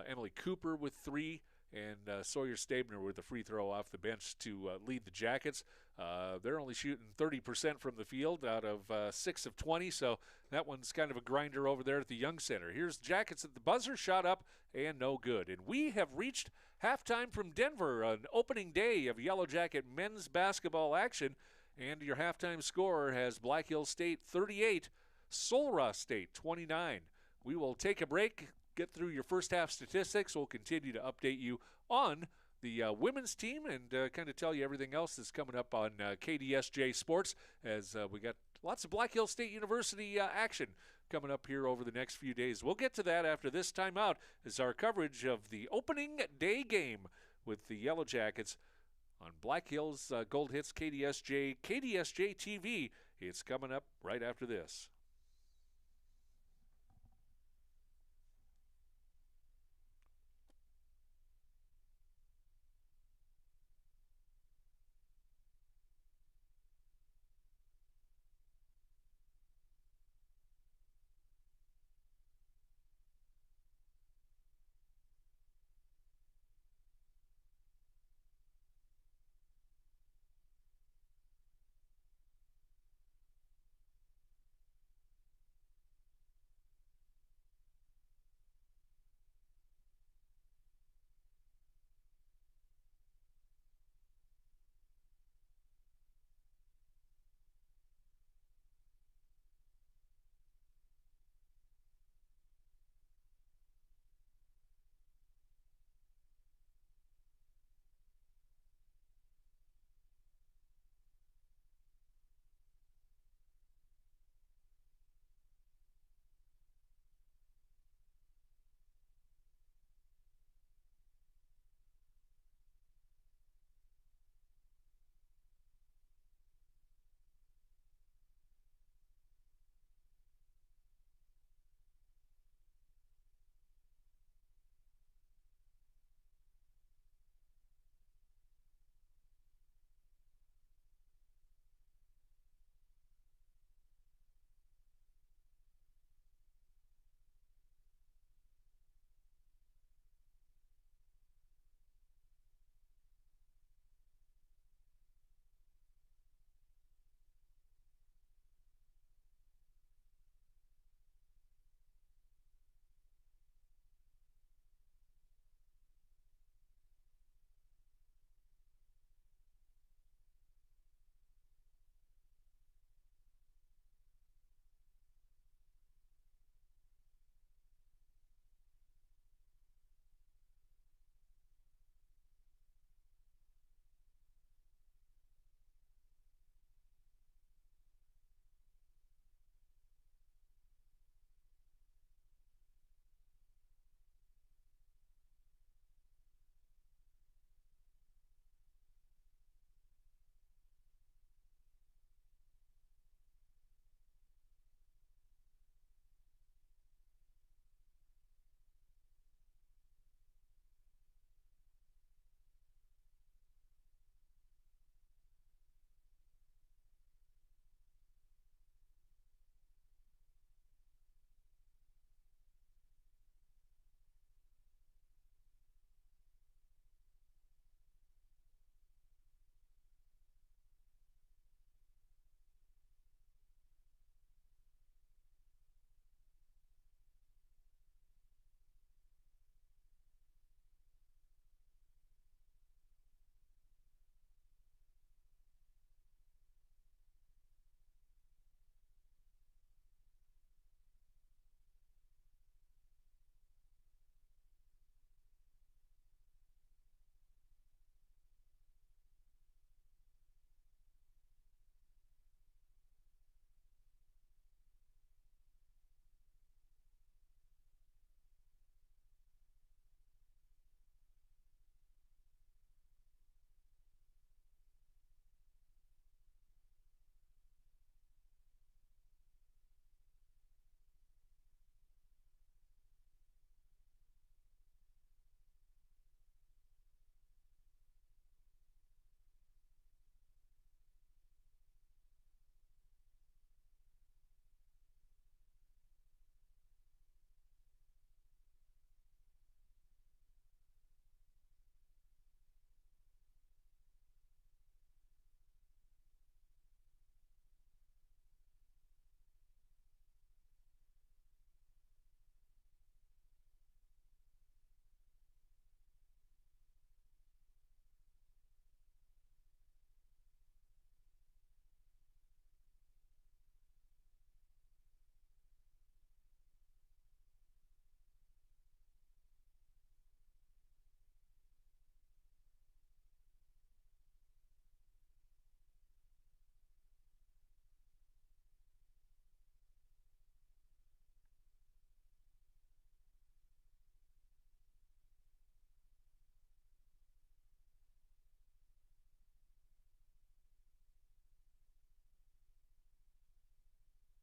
Emily Cooper with 3, and Sawyer Stabner with a free throw off the bench to lead the Jackets. They're only shooting 30% from the field out of 6 of 20, so that one's kind of a grinder over there at the Young Center. Here's Jackets at the buzzer, shot up, and no good. And we have reached halftime from Denver, an opening day of Yellow Jacket men's basketball action. And your halftime score has Black Hill State 38, Sul Ross State 29. We will take a break, get through your first half statistics. We'll continue to update you on the women's team and kind of tell you everything else that's coming up on KDSJ Sports as we got lots of Black Hill State University action coming up here over the next few days. We'll get to that after this timeout as our coverage of the opening day game with the Yellow Jackets on Black Hills Gold Hits KDSJ-TV. It's coming up right after this.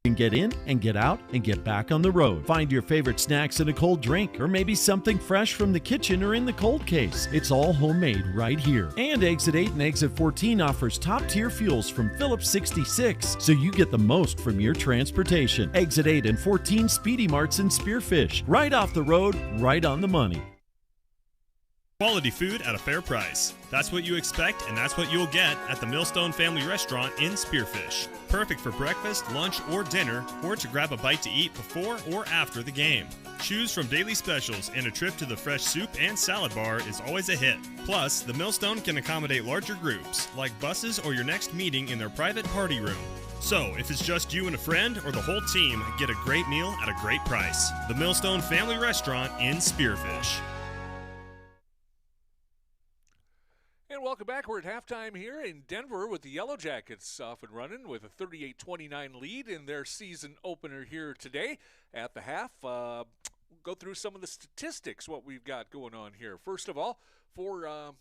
can get in and get out and get back on the road. Find your favorite snacks and a cold drink, or maybe something fresh from the kitchen or in the cold case. It's all homemade right here. And Exit 8 and Exit 14 offers top-tier fuels from Phillips 66, so you get the most from your transportation. Exit 8 and 14 Speedy Marts and Spearfish. Right off the road, right on the money. Quality food at a fair price. That's what you expect, and that's what you'll get at the Millstone Family Restaurant in Spearfish. Perfect for breakfast, lunch, or dinner, or to grab a bite to eat before or after the game. Choose from daily specials, and a trip to the fresh soup and salad bar is always a hit. Plus, the Millstone can accommodate larger groups, like buses or your next meeting in their private party room. So, if it's just you and a friend or the whole team, get a great meal at a great price. The Millstone Family Restaurant in Spearfish. And welcome back. We're at halftime here in Denver with the Yellow Jackets off and running with a 38-29 lead in their season opener here today. At the half, we'll go through some of the statistics, what we've got going on here. First of all, for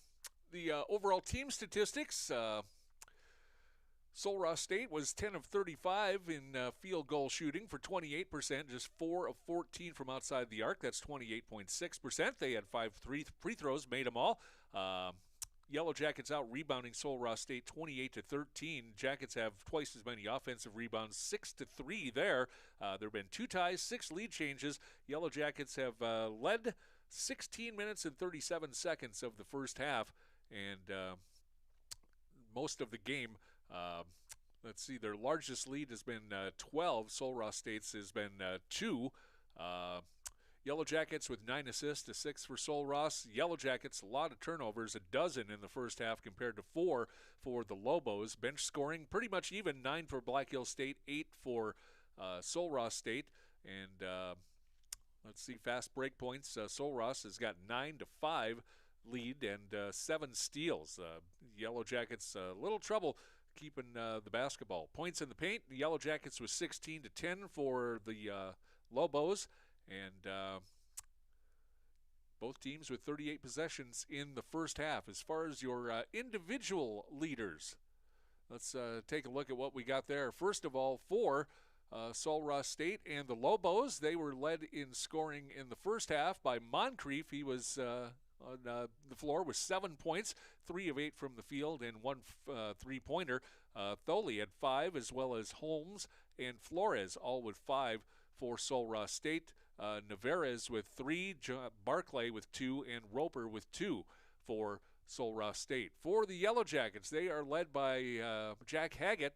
the overall team statistics, Sul Ross State was 10 of 35 in field goal shooting for 28%, just 4 of 14 from outside the arc. That's 28.6%. They had 5 free throws, made them all. Yellow Jackets out rebounding Sul Ross State 28-13. Jackets have twice as many offensive rebounds, 6-3 there. There have been 2 ties, 6 lead changes. Yellow Jackets have led 16 minutes and 37 seconds of the first half, and most of the game. Let's see, their largest lead has been 12. Sul Ross State's has been 2. Yellow Jackets with 9 assists to 6 for Sul Ross. Yellow Jackets, a lot of turnovers, a dozen in the first half compared to 4 for the Lobos. Bench scoring pretty much even, 9 for Black Hills State, 8 for Sul Ross State. And let's see, fast break points. Sul Ross has got 9-5 lead and 7 steals. Yellow Jackets a little trouble keeping the basketball. Points in the paint, the Yellow Jackets was 16-10 for the Lobos. And both teams with 38 possessions in the first half. As far as your individual leaders, let's take a look at what we got there. First of all, for Sul Ross State and the Lobos, they were led in scoring in the first half by Moncrief. He was on the floor with 7 points, 3 of 8 from the field, and 1 three-pointer. Tholey had 5, as well as Holmes and Flores, all with 5 for Sul Ross State. Navarez with 3, Barclay with 2, and Roper with 2 for Sul Ross State. For the Yellow Jackets, they are led by Jack Haggett.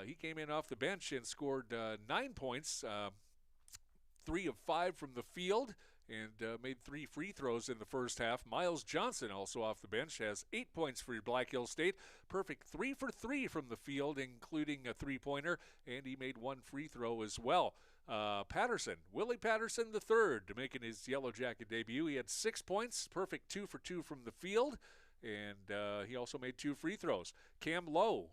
He came in off the bench and scored 9 points, 3 of 5 from the field, and made 3 free throws in the first half. Miles Johnson, also off the bench, has 8 points for Black Hills State. Perfect 3 for 3 from the field, including a three-pointer, and he made 1 free throw as well. Patterson, Willie Patterson III, making his Yellow Jacket debut. He had 6 points, perfect 2 for 2 from the field, and he also made 2 free throws. Cam Lowe,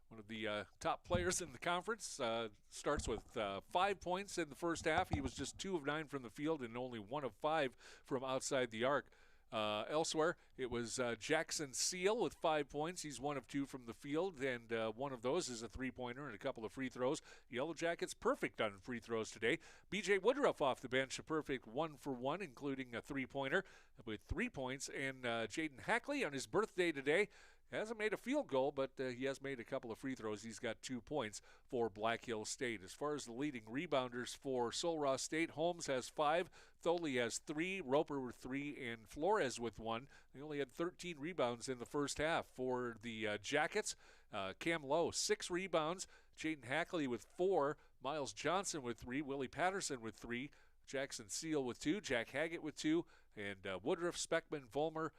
one of the top players in the conference, starts with 5 points in the first half. He was just 2 of 9 from the field and only 1 of 5 from outside the arc. Elsewhere, it was Jackson Seal with 5 points. He's 1 of 2 from the field, and one of those is a three-pointer and a couple of free throws. Yellow Jackets perfect on free throws today. B.J. Woodruff off the bench, a perfect 1 for 1, including a three-pointer with 3 points. And Jaden Hackley on his birthday today hasn't made a field goal, but he has made a couple of free throws. He's got 2 points for Black Hills State. As far as the leading rebounders for Sul Ross State, Holmes has 5, Tholey has 3, Roper with 3, and Flores with 1. They only had 13 rebounds in the first half. For the Jackets, Cam Lowe, 6 rebounds, Jaden Hackley with 4, Miles Johnson with 3, Willie Patterson with 3, Jackson Seal with 2, Jack Haggett with 2, and Woodruff, Speckman, Vollmer,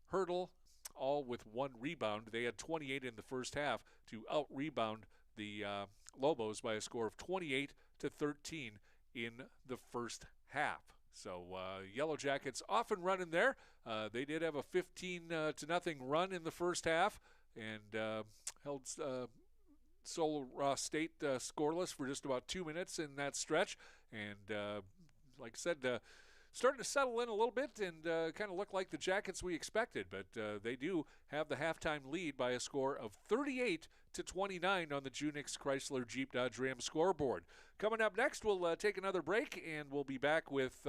Hurdle, all with 1 rebound. They had 28 in the first half to out-rebound the Lobos by a score of 28-13 in the first half. So Yellow Jackets off and running there. They did have a 15-0 run in the first half and held Sul Ross State scoreless for just about 2 minutes in that stretch. And like I said, starting to settle in a little bit and kind of look like the Jackets we expected. But they do have the halftime lead by a score of 38-29 on the Junix Chrysler Jeep Dodge Ram scoreboard. Coming up next, we'll take another break, and we'll be back with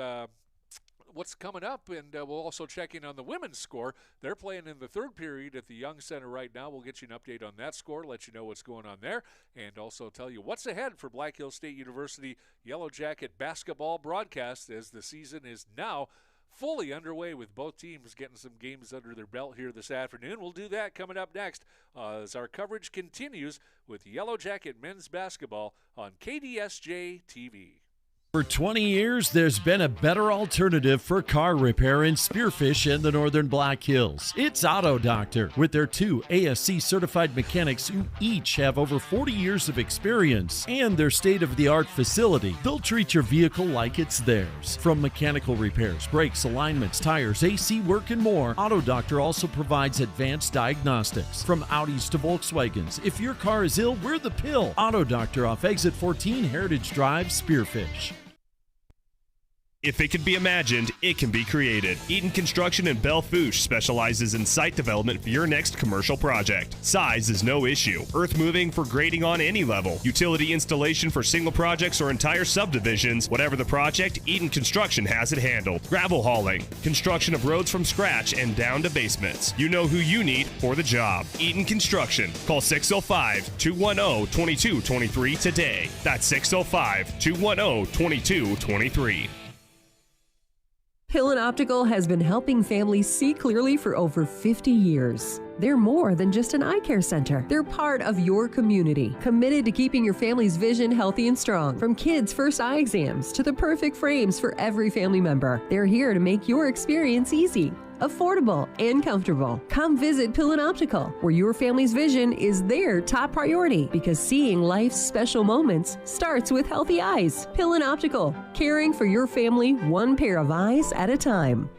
what's coming up, and we'll also check in on the women's score. They're playing in the third period at the Young Center right now. We'll get you an update on that score, let you know what's going on there, and also tell you what's ahead for Black Hills State University Yellow Jacket basketball broadcast as the season is now fully underway with both teams getting some games under their belt here this afternoon. We'll do that coming up next as our coverage continues with Yellow Jacket men's basketball on KDSJ-TV. For 20 years, there's been a better alternative for car repair in Spearfish and the Northern Black Hills. It's Auto Doctor, with their 2 ASC-certified mechanics who each have over 40 years of experience and their state-of-the-art facility. They'll treat your vehicle like it's theirs. From mechanical repairs, brakes, alignments, tires, AC work, and more, Auto Doctor also provides advanced diagnostics. From Audis to Volkswagens, if your car is ill, we're the pill. Auto Doctor off Exit 14 Heritage Drive, Spearfish. If it could be imagined, it can be created. Eaton Construction in Belle Fourche specializes in site development for your next commercial project. Size is no issue. Earth moving for grading on any level. Utility installation for single projects or entire subdivisions. Whatever the project, Eaton Construction has it handled. Gravel hauling. Construction of roads from scratch and down to basements. You know who you need for the job. Eaton Construction. Call 605-210-2223 today. That's 605-210-2223. Pillen Optical has been helping families see clearly for over 50 years. They're more than just an eye care center. They're part of your community, committed to keeping your family's vision healthy and strong. From kids' first eye exams to the perfect frames for every family member, they're here to make your experience easy, affordable, and comfortable. Come visit Pillen Optical, where your family's vision is their top priority, because seeing life's special moments starts with healthy eyes. Pillen Optical, caring for your family one pair of eyes at a time.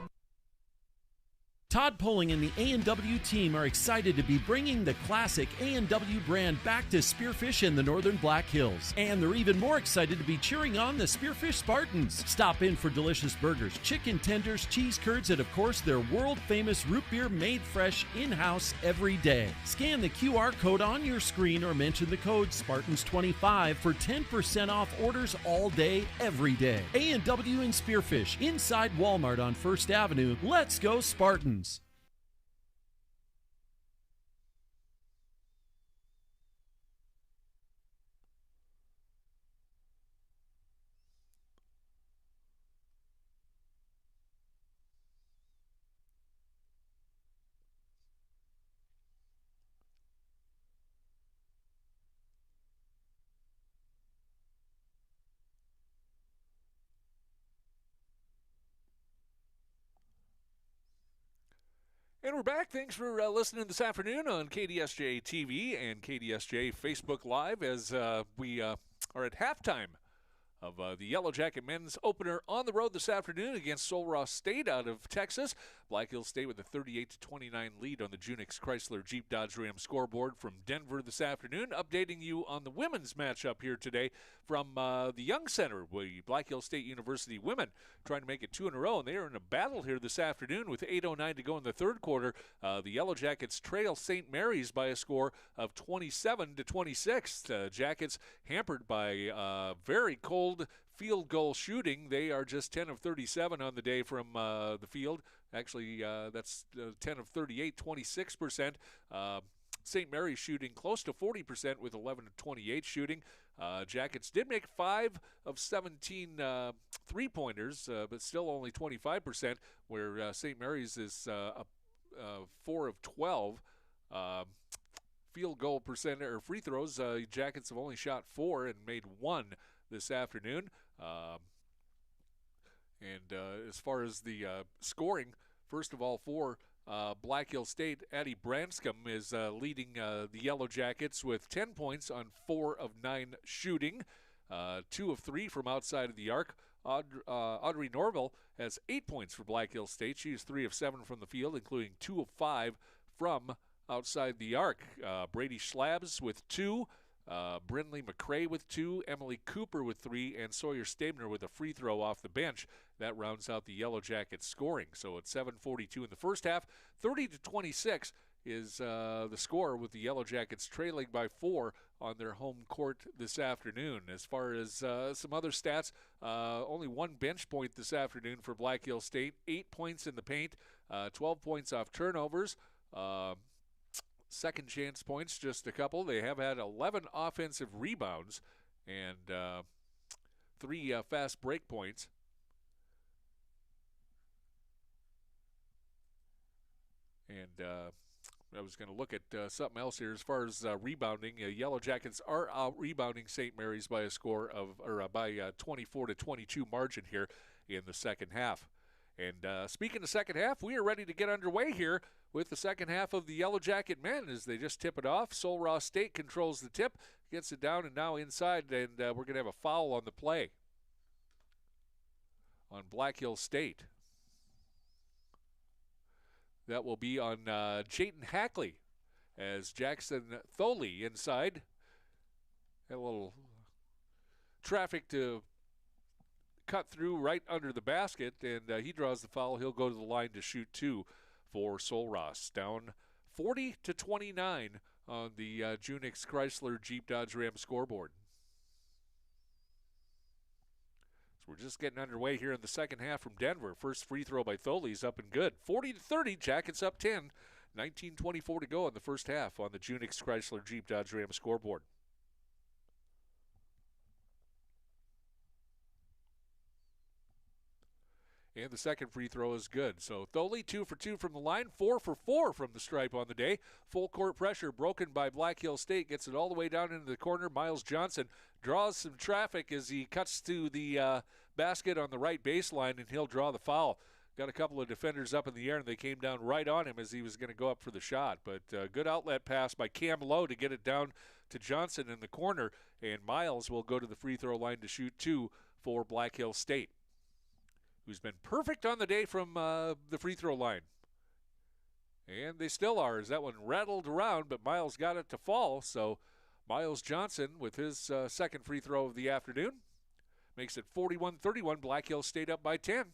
Todd Poling and the A&W team are excited to be bringing the classic A&W brand back to Spearfish and the Northern Black Hills. And they're even more excited to be cheering on the Spearfish Spartans. Stop in for delicious burgers, chicken tenders, cheese curds, and of course their world-famous root beer made fresh in-house every day. Scan the QR code on your screen or mention the code Spartans25 for 10% off orders all day, every day. A&W in Spearfish, inside Walmart on 1st Avenue. Let's go Spartans! And we're back. Thanks for listening this afternoon on KDSJ-TV and KDSJ Facebook Live as we are at halftime of the Yellow Jacket men's opener on the road this afternoon against Sul Ross State out of Texas. Black Hills State with a 38-29 lead on the Junix Chrysler Jeep Dodge Ram scoreboard from Denver this afternoon. Updating you on the women's matchup here today from the Young Center. Black Hills State University women trying to make it 2 in a row, and they are in a battle here this afternoon with 8:09 to go in the third quarter. The Yellow Jackets trail St. Mary's by a score of 27-26. Jackets hampered by very cold field goal shooting. They are just 10 of 37 on the day from the field. Actually, that's 10 of 38, 26%. St. Mary's shooting close to 40% with 11 of 28 shooting. Jackets did make 5 of 17 three-pointers, but still only 25%, where St. Mary's is 4 of 12. Field goal percent or free throws, Jackets have only shot 4 and made 1 this afternoon. As far as the scoring, first of all, for Black Hill State, Addie Branscombe is leading the Yellow Jackets with 10 points on 4 of 9 shooting, 2 of 3 from outside of the arc. Audrey Norville has 8 points for Black Hill State. She is 3 of 7 from the field, including 2 of 5 from outside the arc. Brady Schlabs with 2. Brindley McCrae with 2, Emily Cooper with 3, and Sawyer Stabner with a free throw off the bench. That rounds out the Yellow Jackets scoring. So at 7:42 in the first half, 30-26 is the score, with the Yellow Jackets trailing by 4 on their home court this afternoon. As far as some other stats, only 1 bench point this afternoon for Black Hills State, 8 points in the paint, 12 points off turnovers. Second chance points, just a couple. They have had 11 offensive rebounds and 3 fast break points. And I was going to look at something else here as far as rebounding. Yellow Jackets are out rebounding St. Mary's by a score of, or by 24-22 margin here in the second half. And speaking of second half, we are ready to get underway here with the second half of the Yellow Jacket men as they just tip it off. Sul Ross State controls the tip, gets it down, and now inside, and we're going to have a foul on the play on Black Hills State. That will be on Jayton Hackley as Jackson Tholey inside. Had a little traffic to cut through right under the basket, and he draws the foul. He'll go to the line to shoot 2 for Sul Ross. Down 40-29 on the Junix Chrysler Jeep Dodge Ram scoreboard. So we're just getting underway here in the second half from Denver. First free throw by Tholey's up and good. 40-30, Jackets up 10. 19:24 to go in the first half on the Junix Chrysler Jeep Dodge Ram scoreboard. And the second free throw is good. So Tholey 2 for 2 from the line, 4 for 4 from the stripe on the day. Full court pressure broken by Black Hills State. Gets it all the way down into the corner. Miles Johnson draws some traffic as he cuts to the basket on the right baseline, and he'll draw the foul. Got a couple of defenders up in the air, and they came down right on him as he was going to go up for the shot. But good outlet pass by Cam Lowe to get it down to Johnson in the corner, and Miles will go to the free throw line to shoot 2 for Black Hills State, who's been perfect on the day from the free throw line. And they still are, as that one rattled around, but Miles got it to fall. So Miles Johnson, with his second free throw of the afternoon, makes it 41-31. Black Hills State up by 10.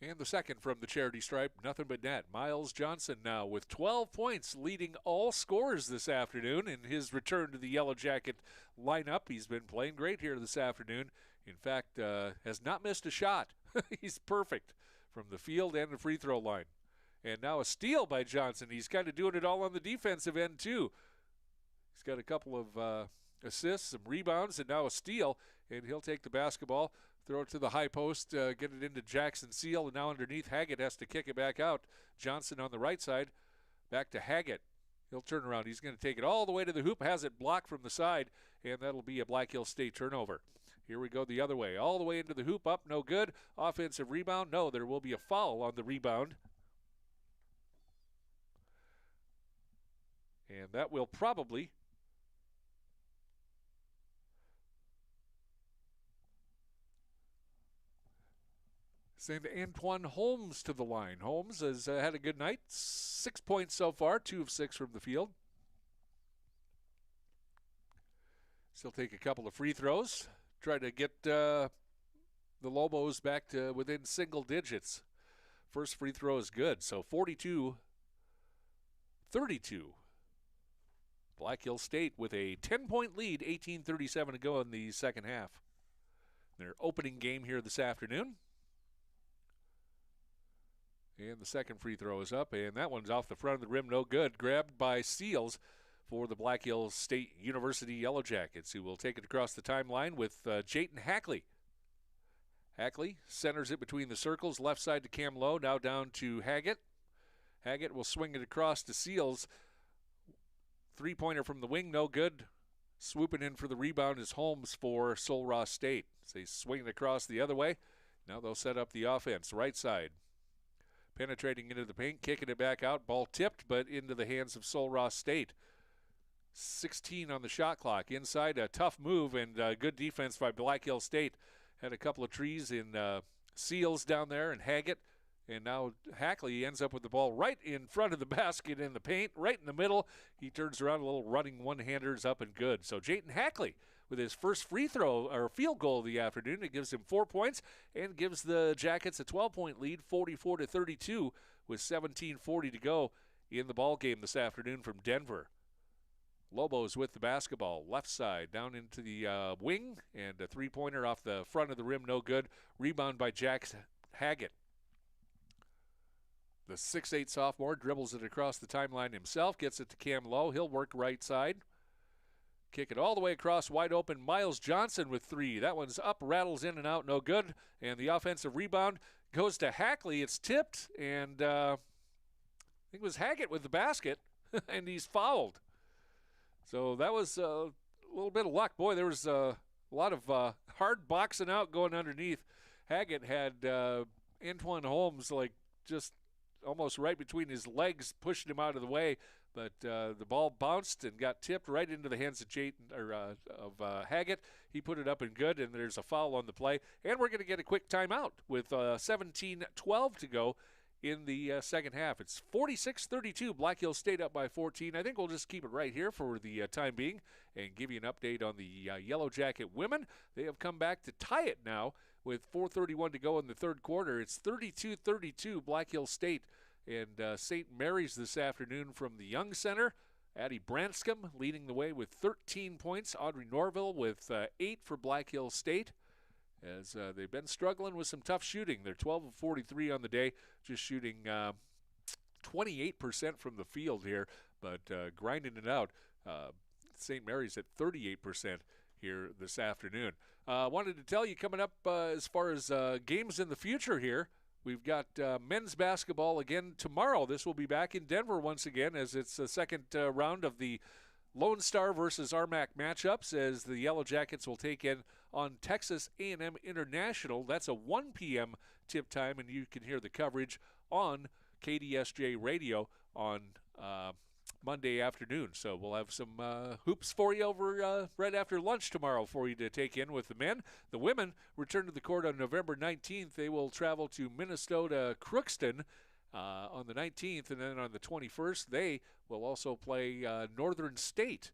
And the second from the charity stripe, nothing but net. Miles Johnson now with 12 points, leading all scorers this afternoon in his return to the Yellow Jacket lineup. He's been playing great here this afternoon. In fact, has not missed a shot. He's perfect from the field and the free throw line. And now a steal by Johnson. He's kind of doing it all on the defensive end, too. He's got a couple of assists, some rebounds, and now a steal. And he'll take the basketball, throw it to the high post, get it into Jackson Seal, and now underneath Haggett has to kick it back out. Johnson on the right side, back to Haggett. He'll turn around. He's going to take it all the way to the hoop, has it blocked from the side, and that'll be a Black Hills State turnover. Here we go the other way. All the way into the hoop, up, no good. Offensive rebound, no, there will be a foul on the rebound. And that will probably send Antoine Holmes to the line. Holmes has had a good night. 6 points so far, 2 of 6 from the field. Still take a couple of free throws. Try to get the Lobos back to within single digits. First free throw is good. So 42-32. Black Hills State with a 10-point lead, 18:37 to go in the second half. Their opening game here this afternoon. And the second free throw is up, and that one's off the front of the rim, no good. Grabbed by Seals for the Black Hills State University Yellow Jackets, who will take it across the timeline with Jayton Hackley. Hackley centers it between the circles, left side to Cam Lowe, now down to Haggett. Haggett will swing it across to Seals. Three-pointer from the wing, no good. Swooping in for the rebound is Holmes for Sul Ross State. So he's swinging across the other way. Now they'll set up the offense, right side. Penetrating into the paint, kicking it back out. Ball tipped, but into the hands of Sul Ross State. 16 on the shot clock. Inside, a tough move and good defense by Black Hills State. Had a couple of trees in Seals down there, and Haggett And now Hackley ends up with the ball right in front of the basket in the paint, right in the middle. He turns around, a little running one-handers up and good. So Jayton Hackley with his first free throw or field goal of the afternoon. It gives him 4 points and gives the Jackets a 12-point lead, 44-32, with 17:40 to go in the ball game this afternoon from Denver. Lobos with the basketball, left side, down into the wing, and a three-pointer off the front of the rim, no good. Rebound by Jack Haggett. The 6'8 sophomore dribbles it across the timeline himself, gets it to Cam Lowe. He'll work right side. Kick it all the way across, wide open. Miles Johnson with three. That one's up, rattles in and out, no good. And the offensive rebound goes to Hackley. It's tipped, and I think it was Haggett with the basket, and he's fouled. So that was a little bit of luck. Boy, there was a lot of hard boxing out going underneath. Haggett had Antoine Holmes just almost right between his legs, pushing him out of the way. But the ball bounced and got tipped right into the hands of Haggett. He put it up and good, and there's a foul on the play. And we're going to get a quick timeout with 17:12 to go in the second half. It's 46-32, Black Hills State up by 14. I think we'll just keep it right here for the time being and give you an update on the Yellow Jacket women. They have come back to tie it now with 4:31 to go in the third quarter. It's 32-32, Black Hills State and St. Mary's this afternoon from the Young Center. Addie Branscombe leading the way with 13 points. Audrey Norville with 8 for Black Hills State, as they've been struggling with some tough shooting. They're 12 of 43 on the day, just shooting 28% from the field here, but grinding it out. St. Mary's at 38% here this afternoon. Wanted to tell you, coming up as far as games in the future here, we've got men's basketball again tomorrow. This will be back in Denver once again, as it's the second round of the Lone Star versus Armac matchups, as the Yellow Jackets will take in on Texas A&M International. That's a 1 p.m. tip time, and you can hear the coverage on KDSJ Radio on Monday afternoon. So we'll have some hoops for you over right after lunch tomorrow for you to take in with the men. The women return to the court on November 19th. They will travel to Minnesota Crookston on the 19th, and then on the 21st, they will also play Northern State.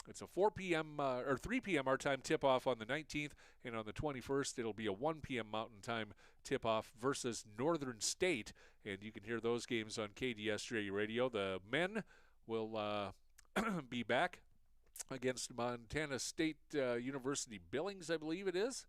It's a 4 p.m. Or 3 p.m. our time tip-off on the 19th, and on the 21st, it'll be a 1 p.m. Mountain Time tip-off versus Northern State, and you can hear those games on KDSJ Radio. The men will be back against Montana State University Billings, I believe it is.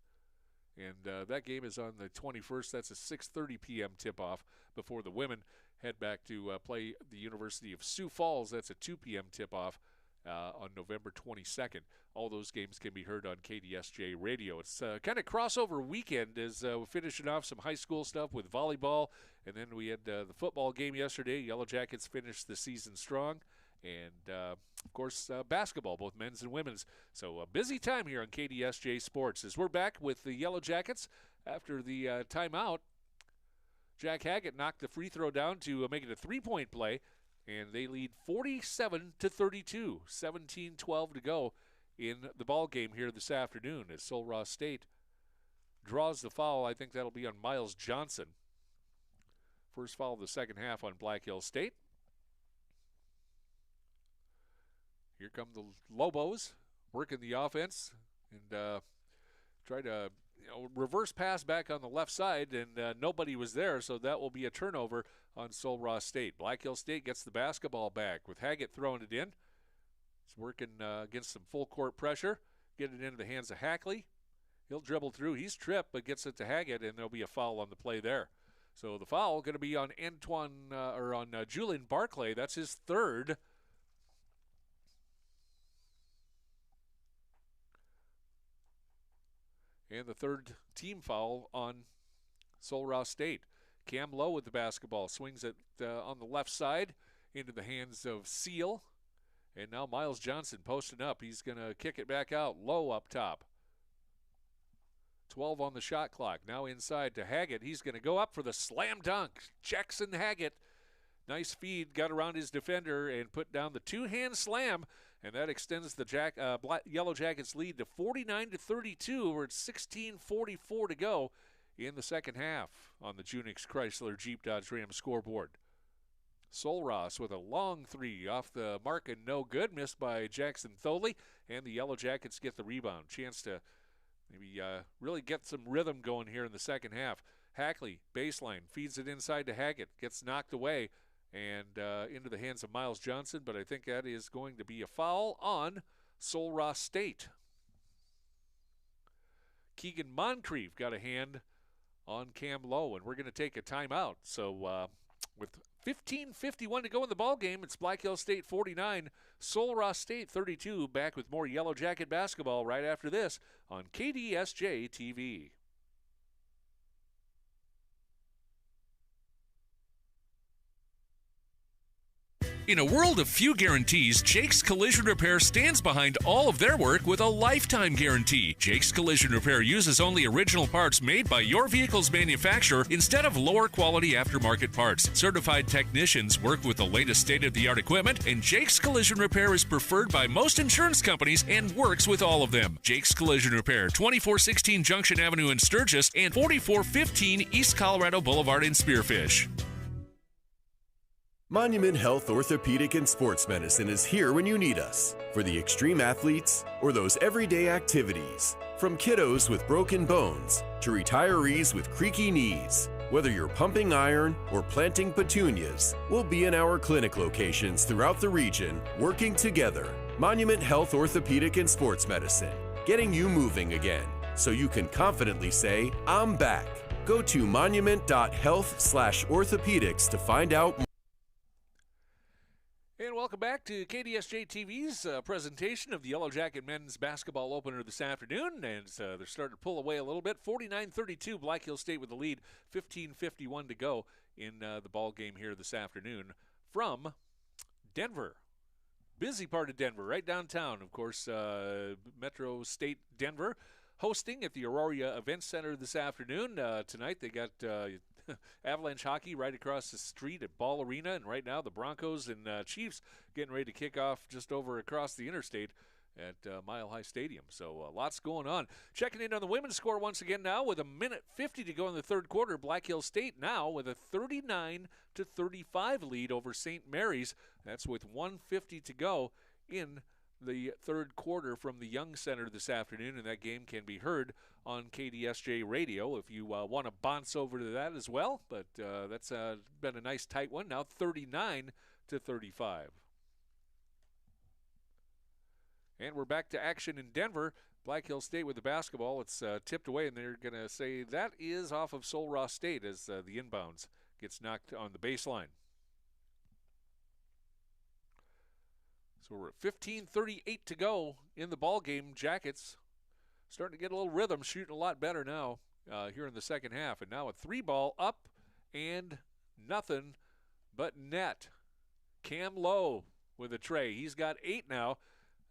And that game is on the 21st. That's a 6:30 p.m. tip-off before the women head back to play the University of Sioux Falls. That's a 2 p.m. tip-off on November 22nd. All those games can be heard on KDSJ Radio. It's kind of crossover weekend as we're finishing off some high school stuff with volleyball, and then we had the football game yesterday. Yellow Jackets finished the season strong. And, of course, basketball, both men's and women's. So a busy time here on KDSJ Sports. As we're back with the Yellow Jackets after the timeout, Jack Haggett knocked the free throw down to make it a three-point play, and they lead 47-32, 17-12 to go in the ball game here this afternoon as Sul Ross State draws the foul. I think that'll be on Miles Johnson. First foul of the second half on Black Hills State. Here come the Lobos working the offense and try to reverse pass back on the left side, and nobody was there, so that will be a turnover on Sul Ross State. Black Hills State gets the basketball back with Haggett throwing it in. He's working against some full court pressure, getting it into the hands of Hackley. He'll dribble through. He's tripped, but gets it to Haggett, and there'll be a foul on the play there. So the foul going to be on Julian Barclay. That's his third. And the third team foul on Sul Ross State. Cam Lowe with the basketball. Swings it on the left side into the hands of Seal. And now Miles Johnson posting up. He's going to kick it back out. Lowe up top. 12 on the shot clock. Now inside to Haggett. He's going to go up for the slam dunk. Jackson Haggett. Nice feed. Got around his defender and put down the two-hand slam. And that extends the Yellow Jackets lead to 49-32. We're at 16:44 to go in the second half on the Junix Chrysler Jeep Dodge Ram scoreboard. Solross with a long three off the mark and no good, missed by Jackson Tholey, and the Yellow Jackets get the rebound. Chance to maybe really get some rhythm going here in the second half. Hackley, baseline, feeds it inside to Haggett, gets knocked away and into the hands of Miles Johnson, but I think that is going to be a foul on Solross State. Keegan Moncrief got a hand on Cam Lowe, and we're going to take a timeout. So with 15:51 to go in the ball game, it's Black Hill State 49, Solross State 32. Back with more Yellow Jacket basketball right after this on KDSJ-TV. In a world of few guarantees, Jake's Collision Repair stands behind all of their work with a lifetime guarantee. Jake's Collision Repair uses only original parts made by your vehicle's manufacturer instead of lower quality aftermarket parts. Certified technicians work with the latest state-of-the-art equipment, and Jake's Collision Repair is preferred by most insurance companies and works with all of them. Jake's Collision Repair, 2416 Junction Avenue in Sturgis and 4415 East Colorado Boulevard in Spearfish. Monument Health Orthopedic and Sports Medicine is here when you need us for the extreme athletes or those everyday activities. From kiddos with broken bones to retirees with creaky knees. Whether you're pumping iron or planting petunias, we'll be in our clinic locations throughout the region working together. Monument Health Orthopedic and Sports Medicine, getting you moving again so you can confidently say, I'm back. Go to monument.health/orthopedics to find out more. And welcome back to KDSJ-TV's presentation of the Yellow Jacket men's basketball opener this afternoon. And they're starting to pull away a little bit. 49-32, Black Hill State with the lead. 15:51 to go in the ball game here this afternoon from Denver. Busy part of Denver, right downtown. Of course, Metro State Denver hosting at the Aurora Event Center this afternoon. Tonight they got Avalanche hockey right across the street at Ball Arena, and right now the Broncos and Chiefs getting ready to kick off just over across the interstate at Mile High Stadium. So lots going on. Checking in on the women's score once again now with 1:50 to go in the third quarter. Black Hill State now with a 39-35 lead over St. Mary's. That's with 1:50 to go in the third quarter from the Young Center this afternoon, and that game can be heard on KDSJ Radio if you want to bounce over to that as well. But that's been a nice tight one. Now 39-35. And we're back to action in Denver. Black Hill State with the basketball. It's tipped away, and they're going to say that is off of Solross State as the inbounds gets knocked on the baseline. So we're at 15:38 to go in the ball game. Jackets starting to get a little rhythm, shooting a lot better now here in the second half. And now a three ball up and nothing but net. Cam Lowe with a tray. He's got 8 now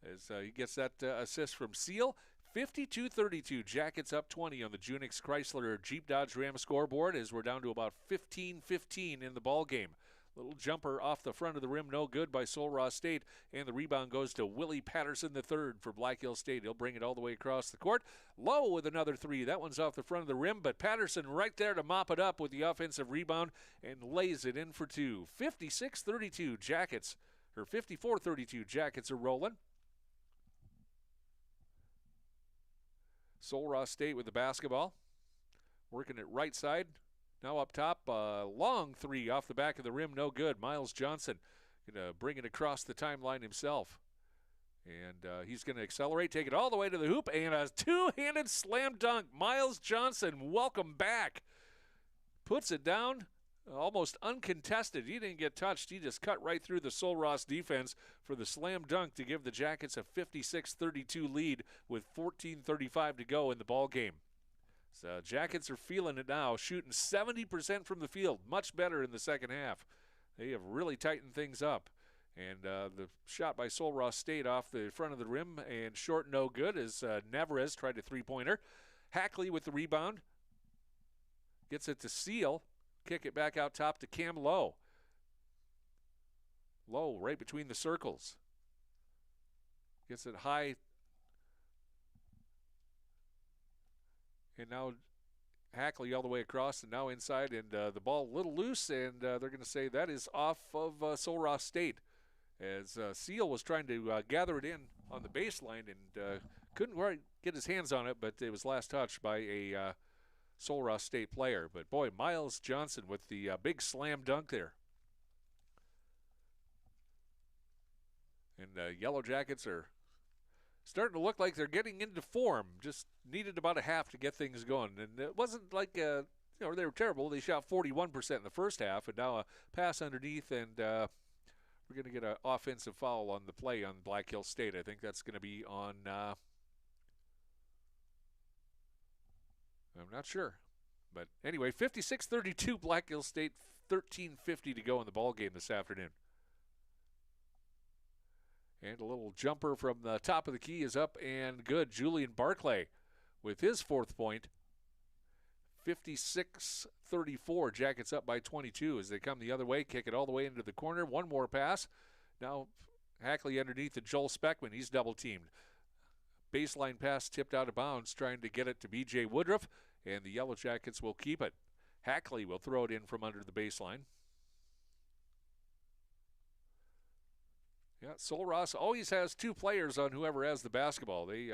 as he gets that assist from Seal. 52-32. Jackets up 20 on the Junix Chrysler Jeep Dodge Ram scoreboard as we're down to about 15-15 in the ball game. Little jumper off the front of the rim, no good by Solross State, and the rebound goes to Willie Patterson III for Black Hill State. He'll bring it all the way across the court. Lowe with another three. That one's off the front of the rim, but Patterson right there to mop it up with the offensive rebound and lays it in for two. 56-32 Jackets, or 54-32 Jackets are rolling. Solross State with the basketball, working it right side. Now up top, long three off the back of the rim, no good. Miles Johnson going to bring it across the timeline himself. And he's going to accelerate, take it all the way to the hoop, and a two-handed slam dunk. Miles Johnson, welcome back. Puts it down almost uncontested. He didn't get touched. He just cut right through the Solross defense for the slam dunk to give the Jackets a 56-32 lead with 14:35 to go in the ball game. So Jackets are feeling it now, shooting 70% from the field, much better in the second half. They have really tightened things up. And the shot by Solross State off the front of the rim and short, no good, as Navarez tried a three-pointer. Hackley with the rebound. Gets it to Seal. Kick it back out top to Cam Lowe. Lowe right between the circles. Gets it high. And now Hackley all the way across and now inside, and the ball a little loose, and they're going to say that is off of Sul Ross State, as Seal was trying to gather it in on the baseline and couldn't quite get his hands on it, but it was last touched by a Sul Ross State player. But boy, Miles Johnson with the big slam dunk there. And Yellow Jackets are starting to look like they're getting into form. Just needed about a half to get things going. And it wasn't like, they were terrible. They shot 41% in the first half, and now a pass underneath, and we're going to get an offensive foul on the play on Black Hill State. I think that's going to be on, I'm not sure. But anyway, 56-32, Black Hill State, 13:50 to go in the ball game this afternoon. And a little jumper from the top of the key is up and good. Julian Barclay with his fourth point. 56-34. Jackets up by 22 as they come the other way. Kick it all the way into the corner. One more pass. Now Hackley underneath to Joel Speckman. He's double teamed. Baseline pass tipped out of bounds, trying to get it to B.J. Woodruff, and the Yellow Jackets will keep it. Hackley will throw it in from under the baseline. Yeah, Sul Ross always has two players on whoever has the basketball. They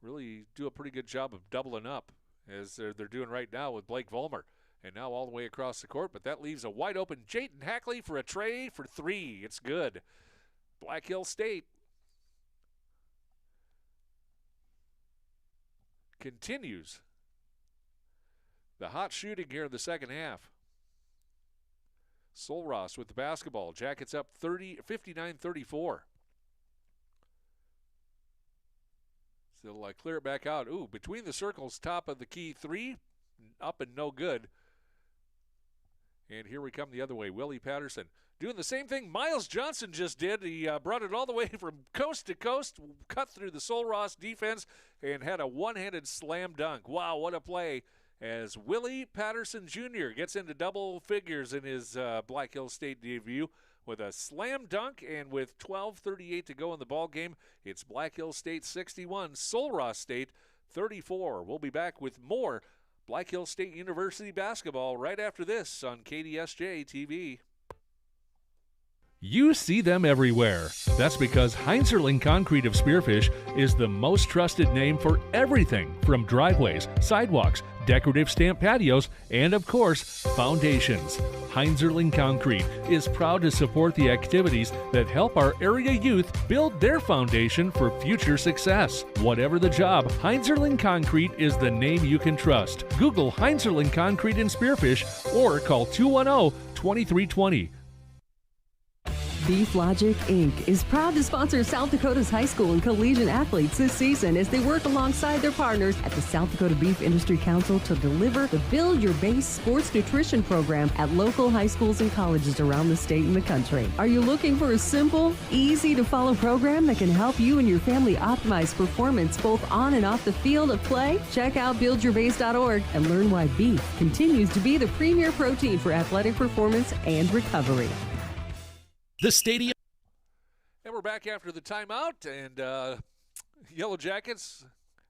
really do a pretty good job of doubling up, as they're doing right now with Blake Vollmer. And now all the way across the court, but that leaves a wide open Jayton Hackley for a tray for three. It's good. Black Hill State continues the hot shooting here in the second half. Sul Ross with the basketball. Jackets up 59-34. So they'll clear it back out. Ooh, between the circles, top of the key three, up and no good. And here we come the other way. Willie Patterson doing the same thing Miles Johnson just did. He brought it all the way from coast to coast, cut through the Sul Ross defense, and had a one-handed slam dunk. Wow, what a play, as Willie Patterson Jr. gets into double figures in his Black Hill State debut with a slam dunk, and with 12:38 to go in the ball game, it's Black Hill State 61, Sul Ross State 34. We'll be back with more Black Hill State University basketball right after this on KDSJ-TV. You see them everywhere. That's because Heinzerling Concrete of Spearfish is the most trusted name for everything from driveways, sidewalks, decorative stamp patios, and of course, foundations. Heinzerling Concrete is proud to support the activities that help our area youth build their foundation for future success. Whatever the job, Heinzerling Concrete is the name you can trust. Google Heinzerling Concrete in Spearfish or call 210-2320. Beef Logic Inc. is proud to sponsor South Dakota's high school and collegiate athletes this season as they work alongside their partners at the South Dakota Beef Industry Council to deliver the Build Your Base sports nutrition program at local high schools and colleges around the state and the country. Are you looking for a simple, easy-to-follow program that can help you and your family optimize performance both on and off the field of play? Check out buildyourbase.org and learn why beef continues to be the premier protein for athletic performance and recovery. The stadium. And we're back after the timeout, and Yellow Jackets,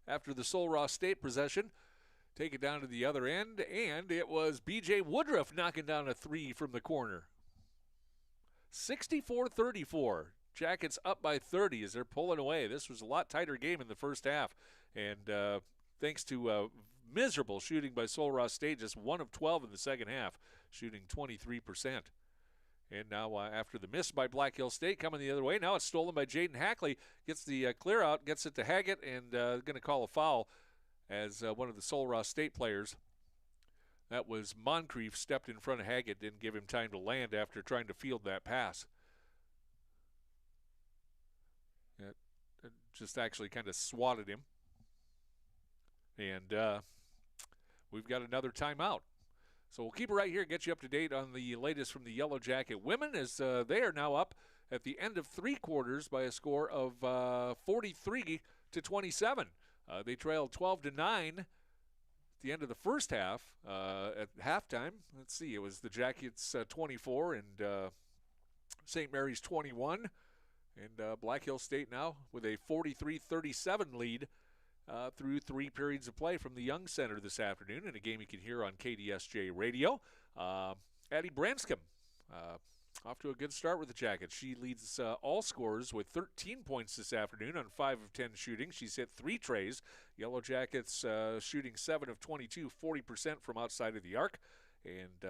after the Sul Ross State possession, take it down to the other end, and it was B.J. Woodruff knocking down a three from the corner. 64-34. Jackets up by 30 as they're pulling away. This was a lot tighter game in the first half, and thanks to miserable shooting by Sul Ross State, just 1 of 12 in the second half, shooting 23%. And now after the miss by Black Hill State coming the other way, now it's stolen by Jayden Hackley. Gets the clear out, gets it to Haggett, and going to call a foul as one of the Sul Ross State players. That was Moncrief, stepped in front of Haggett, didn't give him time to land after trying to field that pass. It just actually kind of swatted him. And we've got another timeout. So we'll keep it right here, get you up to date on the latest from the Yellow Jacket women, as they are now up at the end of three quarters by a score of 43-27. They trailed 12-9 at the end of the first half. At halftime, let's see, it was the Jackets 24 and St. Mary's 21. And Black Hill State now with a 43-37 lead through 3 periods of play from the Young Center this afternoon in a game you can hear on KDSJ Radio. Addie Branscombe off to a good start with the Jackets. She leads all scorers with 13 points this afternoon on 5 of 10 shooting. She's hit 3 trays. Yellow Jackets shooting 7 of 22, 40% from outside of the arc. And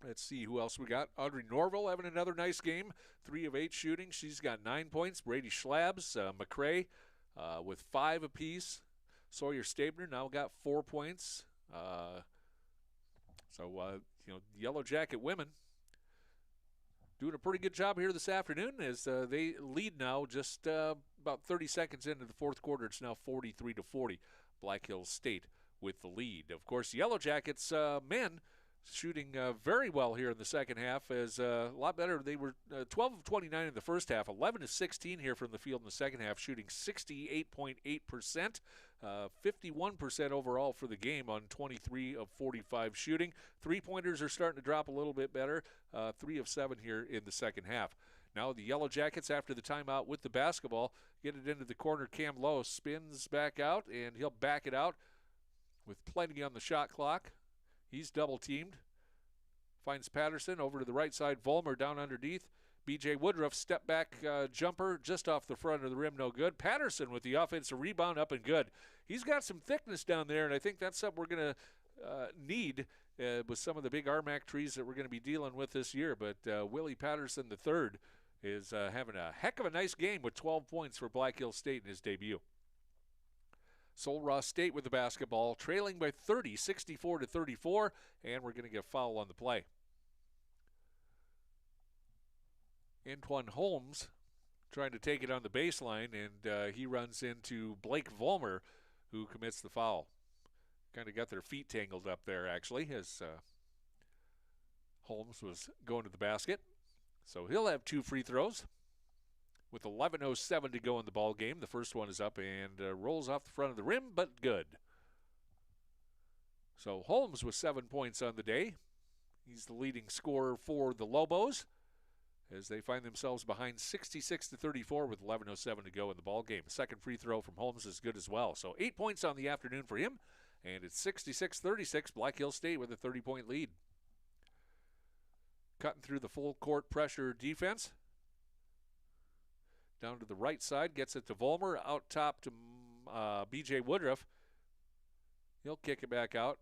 let's see who else we got. Audrey Norville having another nice game. 3 of 8 shooting. She's got 9 points. Brady Schlabs, McCrae with 5 apiece. Sawyer Stabner now got 4 points. Yellow Jacket women doing a pretty good job here this afternoon as they lead now just about 30 seconds into the fourth quarter. It's now 43-40. Black Hills State with the lead. Of course, the Yellow Jackets men shooting very well here in the second half, as a lot better. They were 12 of 29 in the first half, 11 of 16 here from the field in the second half, shooting 68.8%, 51% overall for the game on 23 of 45 shooting. Three-pointers are starting to drop a little bit better, 3 of 7 here in the second half. Now the Yellow Jackets, after the timeout with the basketball, get it into the corner. Cam Lowe spins back out, and he'll back it out with plenty on the shot clock. He's double-teamed. Finds Patterson over to the right side. Vollmer down underneath. B.J. Woodruff step-back jumper just off the front of the rim, no good. Patterson with the offensive rebound up and good. He's got some thickness down there, and I think that's something we're going to need with some of the big RMAC trees that we're going to be dealing with this year. But Willie Patterson III is having a heck of a nice game with 12 points for Black Hills State in his debut. Sul Ross State with the basketball, trailing by 30, 64-34, and we're going to get a foul on the play. Antoine Holmes trying to take it on the baseline, and he runs into Blake Vollmer, who commits the foul. Kind of got their feet tangled up there, actually, as Holmes was going to the basket. So he'll have 2 free throws. With 11:07 to go in the ball game, the first one is up and rolls off the front of the rim, but good. So Holmes with 7 points on the day. He's the leading scorer for the Lobos as they find themselves behind 66-34 with 11:07 to go in the ball game. Second free throw from Holmes is good as well. So 8 points on the afternoon for him, and it's 66-36. Black Hills State with a 30-point lead. Cutting through the full court pressure defense. Down to the right side, gets it to Vollmer, out top to B.J. Woodruff. He'll kick it back out.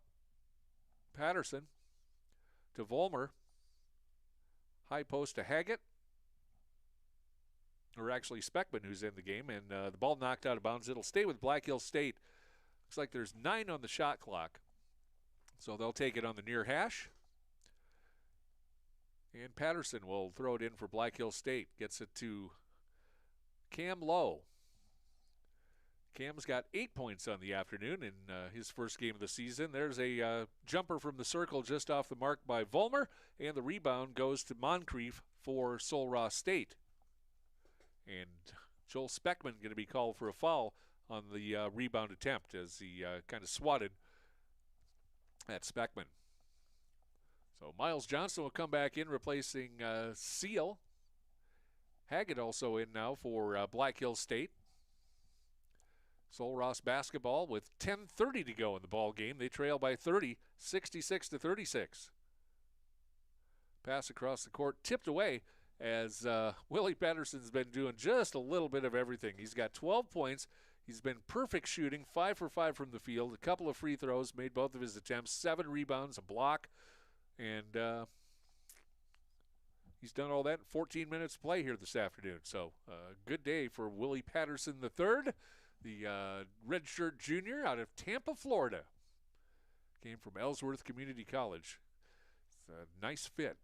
Patterson to Vollmer. High post to Haggett. Or actually Speckman, who's in the game, and the ball knocked out of bounds. It'll stay with Black Hills State. Looks like there's 9 on the shot clock. So they'll take it on the near hash. And Patterson will throw it in for Black Hills State. Gets it to Cam Lowe. Cam's got 8 points on the afternoon in his first game of the season. There's a jumper from the circle just off the mark by Vollmer, and the rebound goes to Moncrief for Sul Ross State. And Joel Speckman going to be called for a foul on the rebound attempt as he kind of swatted at Speckman. So Miles Johnson will come back in, replacing Seal. Haggett also in now for Black Hills State. Sul Ross basketball with 10:30 to go in the ball game. They trail by 30, 66-36. Pass across the court, tipped away as Willie Patterson's been doing just a little bit of everything. He's got 12 points. He's been perfect shooting, 5 for 5 from the field, a couple of free throws, made both of his attempts, 7 rebounds, a block, and he's done all that in 14 minutes of play here this afternoon. So good day for Willie Patterson III, the redshirt junior out of Tampa, Florida. Came from Ellsworth Community College. It's a nice fit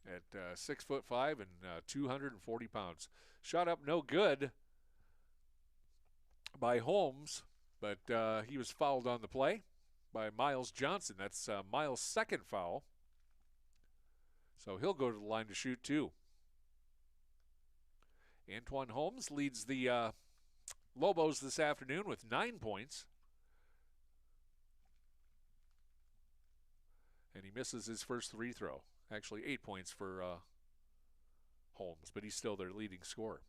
at 6'5" and 240 pounds. Shot up no good by Holmes, but he was fouled on the play by Miles Johnson. That's Miles' second foul. So he'll go to the line to shoot too. Antoine Holmes leads the Lobos this afternoon with 9 points. And he misses his first free throw. Actually 8 points for Holmes, but he's still their leading scorer.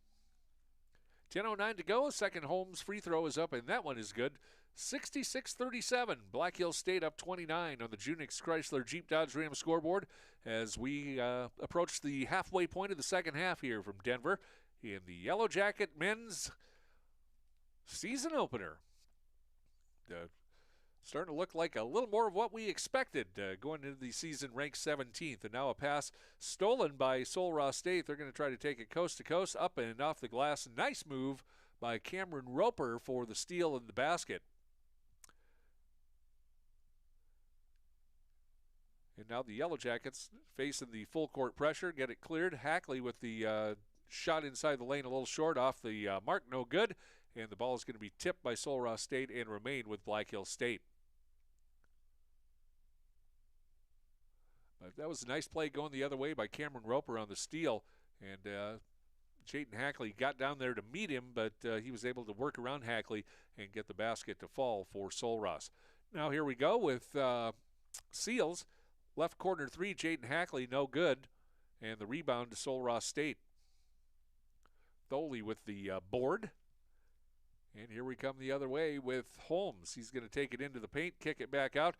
10:09 to go. Second Holmes free throw is up, and that one is good. 66-37. Black Hills State up 29 on the Junix Chrysler Jeep Dodge Ram scoreboard as we approach the halfway point of the second half here from Denver in the Yellow Jacket men's season opener. Starting to look like a little more of what we expected going into the season ranked 17th. And now a pass stolen by Sul Ross State. They're going to try to take it coast to coast, up and off the glass. Nice move by Cameron Roper for the steal in the basket. And now the Yellow Jackets facing the full court pressure, get it cleared. Hackley with the shot inside the lane a little short off the mark, no good. And the ball is going to be tipped by Sul Ross State and remain with Black Hills State. But that was a nice play going the other way by Cameron Roper on the steal. And Jayden Hackley got down there to meet him, but he was able to work around Hackley and get the basket to fall for Sul Ross. Now here we go with Seals. Left corner three, Jayden Hackley, no good. And the rebound to Sul Ross State. Tholey with the board. And here we come the other way with Holmes. He's going to take it into the paint, kick it back out.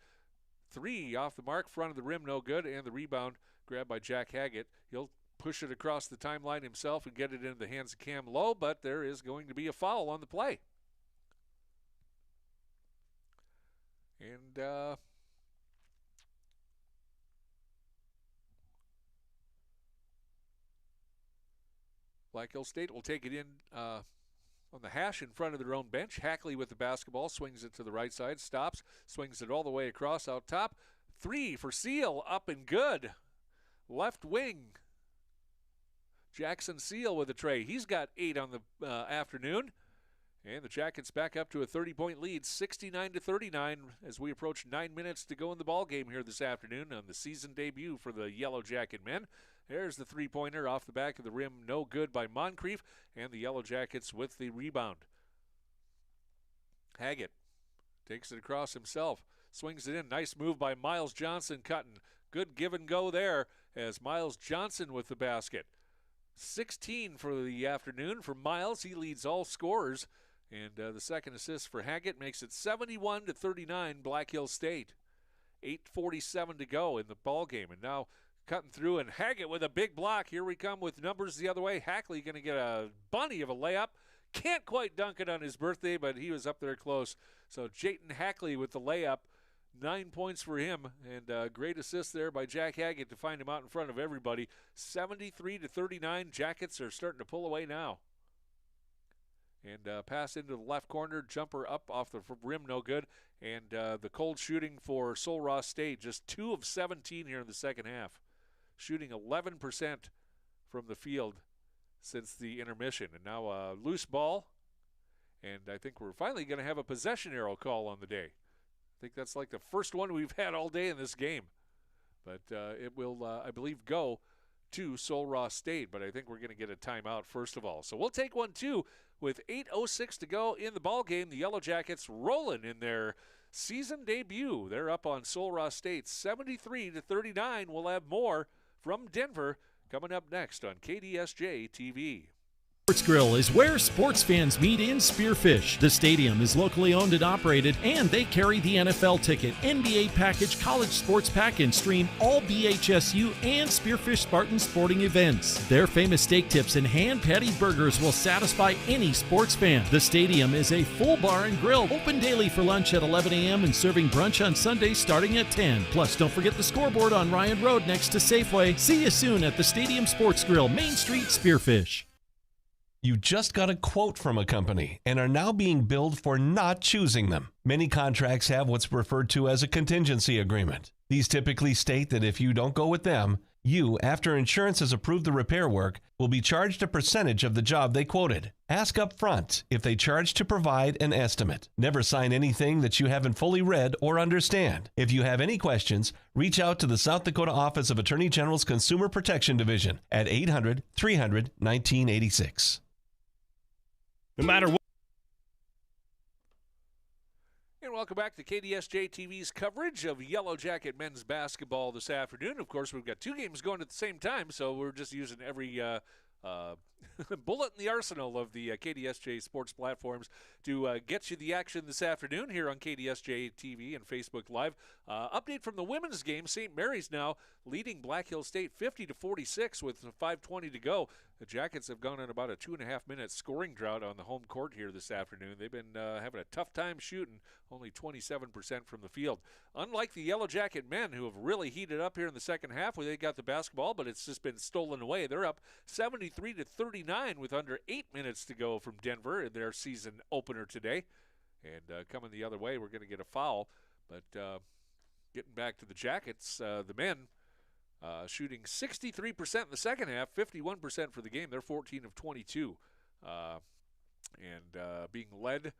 Three off the mark, front of the rim, no good. And the rebound grabbed by Jack Haggett. He'll push it across the timeline himself and get it into the hands of Cam Lowe, but there is going to be a foul on the play. And Black Hills State will take it in on the hash in front of their own bench. Hackley with the basketball, swings it to the right side, stops, swings it all the way across out top. Three for Seal, up and good. Left wing. Jackson Seal with a tray. He's got 8 on the afternoon. And the Jackets back up to a 30-point lead, 69-39, as we approach 9 minutes to go in the ball game here this afternoon on the season debut for the Yellow Jacket men. There's the three-pointer off the back of the rim, no good by Moncrief, and the Yellow Jackets with the rebound. Haggett takes it across himself, swings it in. Nice move by Miles Johnson cutting. Good give and go there as Miles Johnson with the basket. 16 for the afternoon for Miles. He leads all scorers. And the second assist for Haggett makes it 71-39 Black Hills State. 8:47 to go in the ball game. And now cutting through, and Haggett with a big block. Here we come with numbers the other way. Hackley going to get a bunny of a layup. Can't quite dunk it on his birthday, but he was up there close. So Jayden Hackley with the layup. 9 points for him, and great assist there by Jack Haggett to find him out in front of everybody. 73-39. Jackets are starting to pull away now. And pass into the left corner, jumper up off the rim, no good. And the cold shooting for Sul Ross State, just 2 of 17 here in the second half. Shooting 11% from the field since the intermission. And now a loose ball, and I think we're finally going to have a possession arrow call on the day. I think that's like the first one we've had all day in this game. But it will, I believe, go to Sul Ross State. But I think we're going to get a timeout first of all. So we'll take one, too, with 8:06 to go in the ball game. The Yellow Jackets rolling in their season debut. They're up on Sul Ross State, 73-39. We'll have more from Denver coming up next on KDSJ-TV. Sports Grill is where sports fans meet in Spearfish. The stadium is locally owned and operated, and they carry the NFL ticket, NBA package, college sports pack, and stream all BHSU and Spearfish Spartan sporting events. Their famous steak tips and hand-patty burgers will satisfy any sports fan. The stadium is a full bar and grill, open daily for lunch at 11 a.m. and serving brunch on Sundays starting at 10. Plus, don't forget the scoreboard on Ryan Road next to Safeway. See you soon at the Stadium Sports Grill, Main Street, Spearfish. You just got a quote from a company and are now being billed for not choosing them. Many contracts have what's referred to as a contingency agreement. These typically state that if you don't go with them, you, after insurance has approved the repair work, will be charged a percentage of the job they quoted. Ask up front if they charge to provide an estimate. Never sign anything that you haven't fully read or understand. If you have any questions, reach out to the South Dakota Office of Attorney General's Consumer Protection Division at 800-300-1986. No matter what. And welcome back to KDSJ-TV's coverage of Yellow Jacket men's basketball this afternoon. Of course, we've got 2 games going at the same time, so we're just using every bullet in the arsenal of the KDSJ sports platforms to get you the action this afternoon here on KDSJ-TV and Facebook Live. Update from the women's game. St. Mary's now leading Black Hill State 50-46 with 5:20 to go. The Jackets have gone on about a 2.5-minute scoring drought on the home court here this afternoon. They've been having a tough time shooting, only 27% from the field. Unlike the Yellow Jacket men, who have really heated up here in the second half, where they got the basketball, but it's just been stolen away. They're up 73-39 with under 8 minutes to go from Denver in their season opener today. And coming the other way, we're going to get a foul. But getting back to the Jackets, the men shooting 63% in the second half, 51% for the game. They're 14 of 22. Being led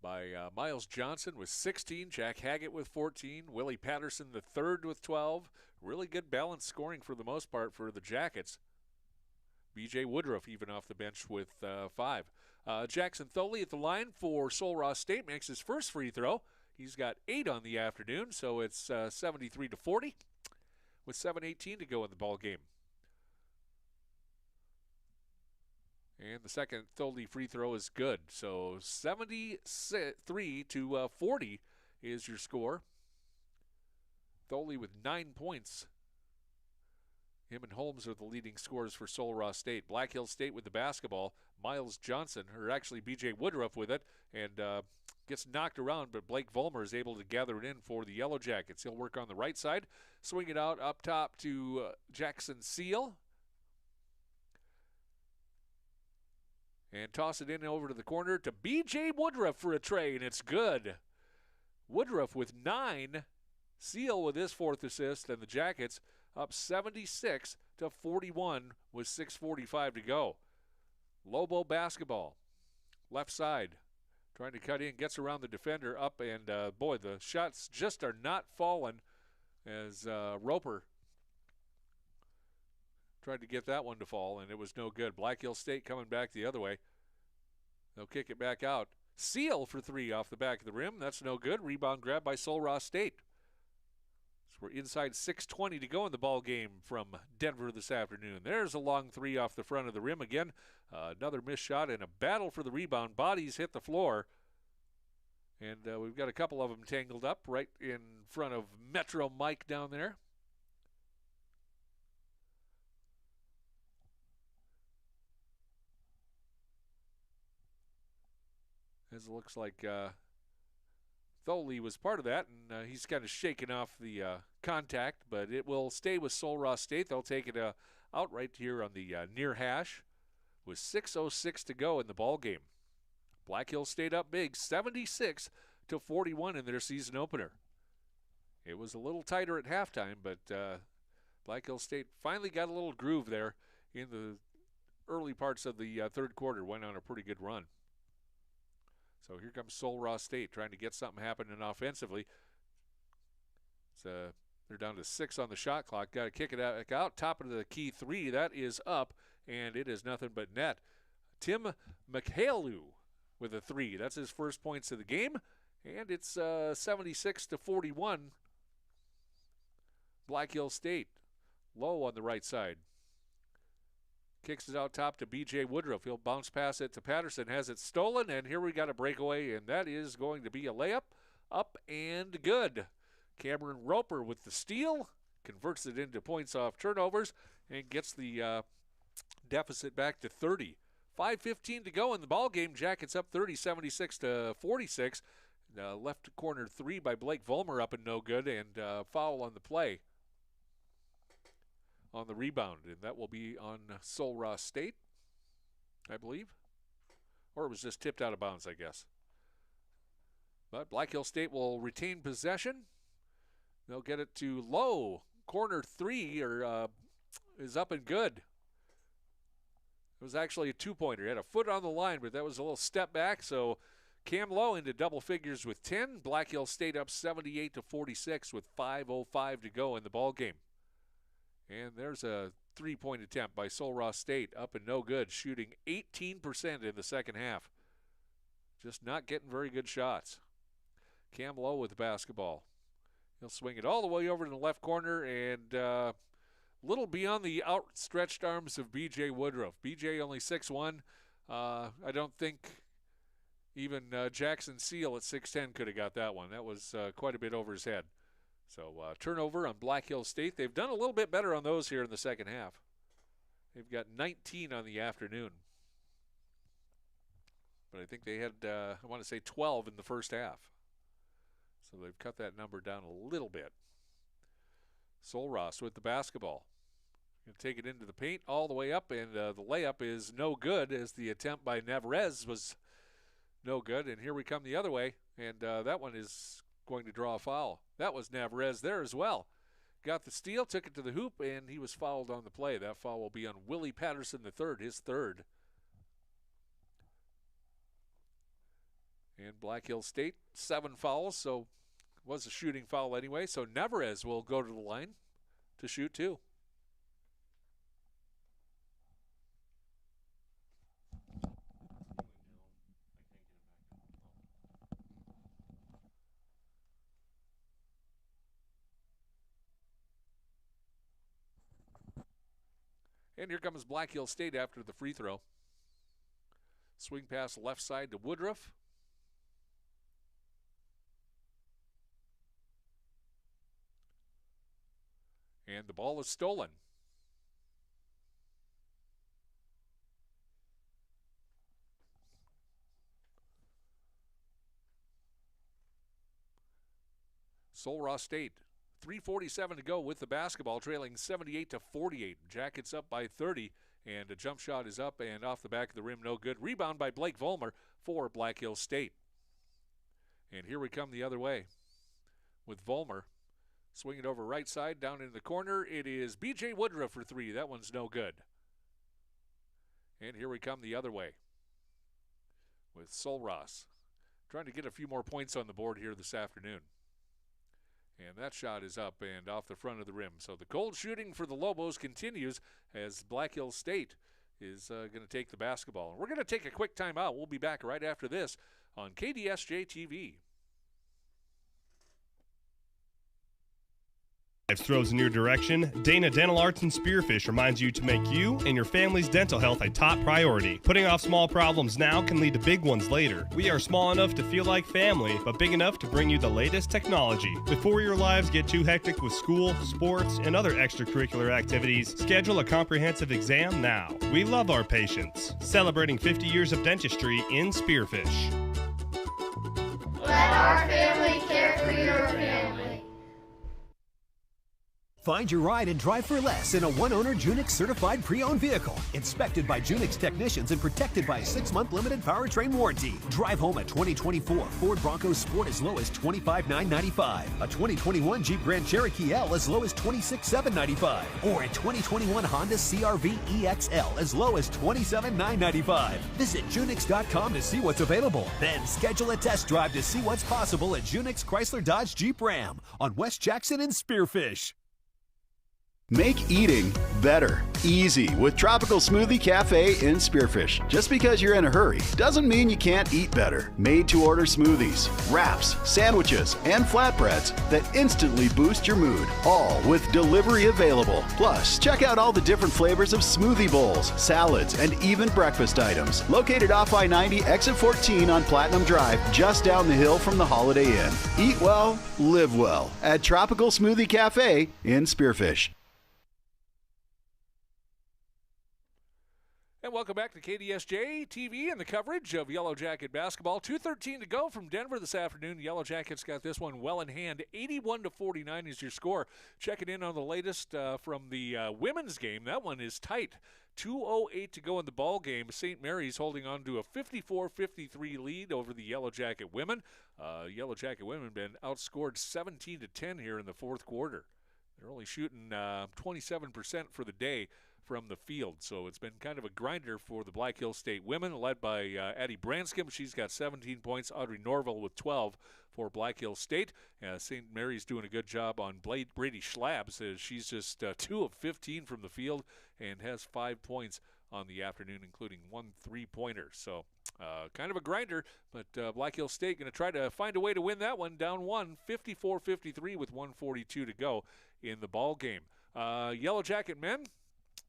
by Miles Johnson with 16, Jack Haggett with 14, Willie Patterson the third with 12. Really good balanced scoring for the most part for the Jackets. B.J. Woodruff even off the bench with 5. Jackson Tholey at the line for Sul Ross State makes his first free throw. He's got 8 on the afternoon, so it's 73-40 with 7:18 to go in the ball game. And the second Tholey free throw is good. So 73-40 is your score. Tholey with 9 points. Him and Holmes are the leading scorers for Sul Ross State. Black Hill State with the basketball. Miles Johnson, or actually B.J. Woodruff with it, and gets knocked around, but Blake Vollmer is able to gather it in for the Yellow Jackets. He'll work on the right side, swing it out up top to Jackson Seal, and toss it in over to the corner to B.J. Woodruff for a tray, and it's good. Woodruff with 9, Seal with his 4th assist, and the Jackets up 76-41 with 6:45 to go. Lobo basketball, left side, trying to cut in, gets around the defender up, and boy, the shots just are not falling as Roper tried to get that one to fall, and it was no good. Black Hill State coming back the other way. They'll kick it back out. Seal for 3 off the back of the rim. That's no good. Rebound grab by Sul Ross State. So we're inside 6:20 to go in the ball game from Denver this afternoon. There's a long 3 off the front of the rim again. Another missed shot and a battle for the rebound. Bodies hit the floor. And we've got a couple of them tangled up right in front of Metro Mike down there. As it looks like Tholey was part of that, and he's kind of shaken off the contact, but it will stay with Sul Ross State. They'll take it out right here on the near hash with 6:06 to go in the ball game. Black Hill State up big, 76-41 in their season opener. It was a little tighter at halftime, but Black Hill State finally got a little groove there in the early parts of the third quarter, went on a pretty good run. So here comes Sul Ross State trying to get something happening offensively. They're down to 6 on the shot clock. Got to kick it out. Top of the key 3. That is up, and it is nothing but net. Tim McHaleu with a 3. That's his first points of the game, and it's 76-41. Black Hill State low on the right side. Kicks it out top to B.J. Woodruff. He'll bounce pass it to Patterson. Has it stolen, and here we got a breakaway, and that is going to be a layup. Up and good. Cameron Roper with the steal. Converts it into points off turnovers and gets the deficit back to 30. 5:15 to go in the ball game. Jackets up 30, 76-46. Left corner 3 by Blake Vollmer up and no good, and foul on the play. On the rebound, and that will be on Sul Ross State, I believe. Or it was just tipped out of bounds, I guess. But Black Hill State will retain possession. They'll get it to Lowe. Corner 3 is up and good. It was actually a 2-pointer. He had a foot on the line, but that was a little step back. So Cam Lowe into double figures with 10. Black Hill State up 78-46 with 5:05 to go in the ball game. And there's a 3-point attempt by Sul Ross State, up and no good, shooting 18% in the second half. Just not getting very good shots. Cam Lowe with the basketball. He'll swing it all the way over to the left corner, and little beyond the outstretched arms of B.J. Woodruff. B.J. only 6'1". I don't think even Jackson Seal at 6'10" could have got that one. That was quite a bit over his head. So turnover on Black Hills State. They've done a little bit better on those here in the second half. They've got 19 on the afternoon. But I think they had, I want to say 12 in the first half. So they've cut that number down a little bit. Solross with the basketball. Going to take it into the paint all the way up, and the layup is no good as the attempt by Navarez was no good. And here we come the other way, and that one is going to draw a foul. That was Navarez there as well. Got the steal, took it to the hoop, and he was fouled on the play. That foul will be on Willie Patterson III, his third. And Black Hills State, 7 fouls, so it was a shooting foul anyway. So Navarez will go to the line to shoot 2. And here comes Black Hills State after the free throw. Swing pass left side to Woodruff. And the ball is stolen. Solross State, 3:47 to go with the basketball, trailing 78-48. Jackets up by 30, and a jump shot is up and off the back of the rim, no good. Rebound by Blake Vollmer for Black Hills State. And here we come the other way with Vollmer. Swing it over right side, down into the corner. It is B.J. Woodruff for 3. That one's no good. And here we come the other way with Solross. Trying to get a few more points on the board here this afternoon. And that shot is up and off the front of the rim. So the cold shooting for the Lobos continues as Black Hills State is going to take the basketball. And we're going to take a quick timeout. We'll be back right after this on KDSJ-TV. Life throws in your direction, Dana Dental Arts and Spearfish reminds you to make you and your family's dental health a top priority. Putting off small problems now can lead to big ones later. We are small enough to feel like family, but big enough to bring you the latest technology. Before your lives get too hectic with school, sports, and other extracurricular activities, schedule a comprehensive exam now. We love our patients. Celebrating 50 years of dentistry in Spearfish. Let our family care for your family. Find your ride and drive for less in a one-owner Junix certified pre-owned vehicle, inspected by Junix technicians and protected by a 6-month limited powertrain warranty. Drive home a 2024 Ford Bronco Sport as low as $25,995, a 2021 Jeep Grand Cherokee L as low as $26,795, or a 2021 Honda CR-V EXL as low as $27,995. Visit Junix.com to see what's available. Then schedule a test drive to see what's possible at Junix Chrysler Dodge Jeep Ram on West Jackson and Spearfish. Make eating better, easy with Tropical Smoothie Cafe in Spearfish. Just because you're in a hurry doesn't mean you can't eat better. Made-to-order smoothies, wraps, sandwiches, and flatbreads that instantly boost your mood, all with delivery available. Plus, check out all the different flavors of smoothie bowls, salads, and even breakfast items. Located off I-90, exit 14 on Platinum Drive, just down the hill from the Holiday Inn. Eat well, live well at Tropical Smoothie Cafe in Spearfish. And welcome back to KDSJ-TV and the coverage of Yellow Jacket basketball. 2:13 to go from Denver this afternoon. Yellow Jackets got this one well in hand. 81-49 is your score. Checking in on the latest from the women's game. That one is tight. 2:08 to go in the ball game. St. Mary's holding on to a 54-53 lead over the Yellow Jacket women. Yellow Jacket women been outscored 17-10 here in the fourth quarter. They're only shooting 27% for the day from the field. So it's been kind of a grinder for the Black Hills State women, led by Addie Branscombe. She's got 17 points. Audrey Norville with 12 for Black Hills State. St. Mary's doing a good job on Brady Schlabs, as she's just 2 of 15 from the field and has 5 points on the afternoon, including 1 3-pointer. So kind of a grinder, but Black Hills State going to try to find a way to win that one. Down 1, 54-53 with 1:42 to go in the ball game. Yellow Jacket men,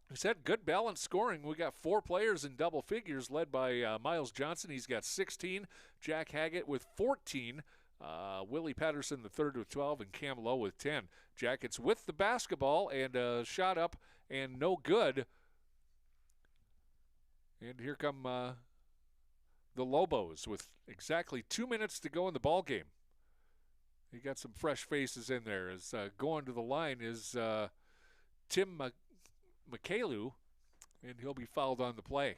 we said good balanced scoring. We got 4 players in double figures led by Miles Johnson. He's got 16. Jack Haggett with 14. Willie Patterson the third with 12, and Cam Lowe with 10. Jackets with the basketball and shot up and no good. And here come the Lobos with exactly 2 minutes to go in the ball game. You got some fresh faces in there. As going to the line is Tim McCaleb, and he'll be fouled on the play.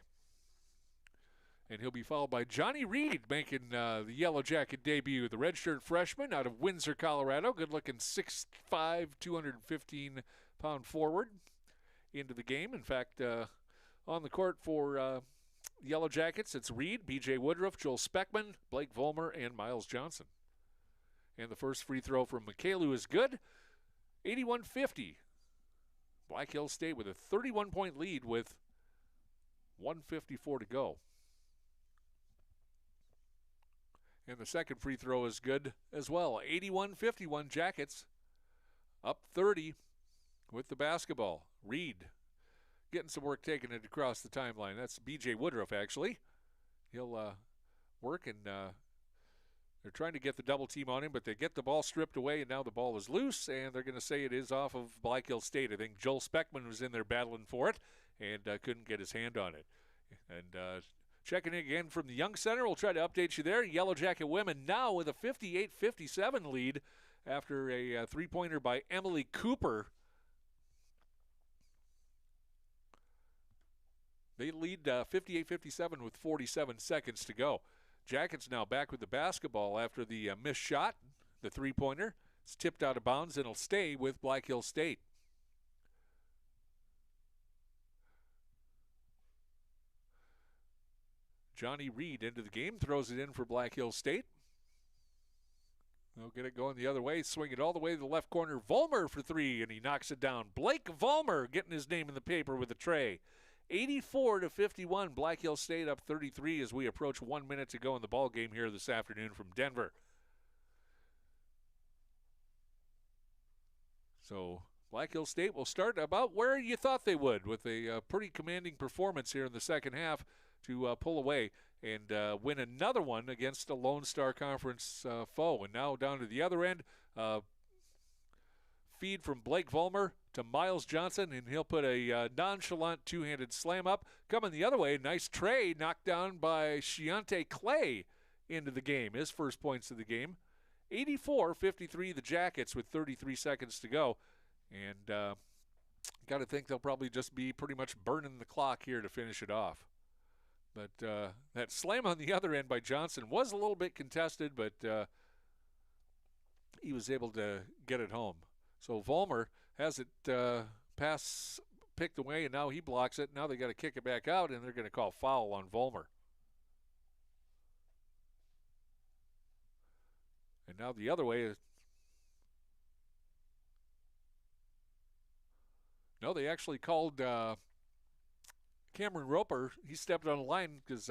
And he'll be followed by Johnny Reed making the Yellow Jacket debut, the redshirt freshman out of Windsor, Colorado. Good-looking 6'5", 215-pound forward into the game. In fact, on the court for Yellow Jackets, it's Reed, B.J. Woodruff, Joel Speckman, Blake Vollmer, and Miles Johnson. And the first free throw from McCaleb is good, 81-50. Black Hills State with a 31-point lead with 1:54 to go. And the second free throw is good as well. 81-51 Jackets, up 30 with the basketball. Reed getting some work taking it across the timeline. That's B.J. Woodruff, actually. He'll work, and they're trying to get the double team on him, but they get the ball stripped away, and now the ball is loose, and they're going to say it is off of Black Hills State. I think Joel Speckman was in there battling for it and couldn't get his hand on it. And checking in again from the Young Center, we'll try to update you there. Yellow Jacket women now with a 58-57 lead after a three-pointer by Emily Cooper. They lead 58-57 with 47 seconds to go. Jackets now back with the basketball after the missed shot. The three-pointer is tipped out of bounds and it'll stay with Black Hills State. Johnny Reed into the game, throws it in for Black Hills State. They'll get it going the other way, swing it all the way to the left corner. Vollmer for three, and he knocks it down. Blake Vollmer getting his name in the paper with a tray. 84-51, Black Hills State up 33 as we approach 1 minute to go in the ball game here this afternoon from Denver. So Black Hills State will start about where you thought they would, with a pretty commanding performance here in the second half to pull away and win another one against a Lone Star Conference foe. And now down to the other end, feed from Blake Vollmer to Miles Johnson, and he'll put a nonchalant two-handed slam up. Coming the other way, nice tray knocked down by Shiante Clay into the game, his first points of the game. 84-53 the Jackets with 33 seconds to go. And got to think they'll probably just be pretty much burning the clock here to finish it off. But that slam on the other end by Johnson was a little bit contested, but he was able to get it home. So Vollmer has it pass picked away, and now he blocks it. Now they got to kick it back out, and they're going to call foul on Vollmer. And now the other way is. No, they actually called Cameron Roper. He stepped on the line because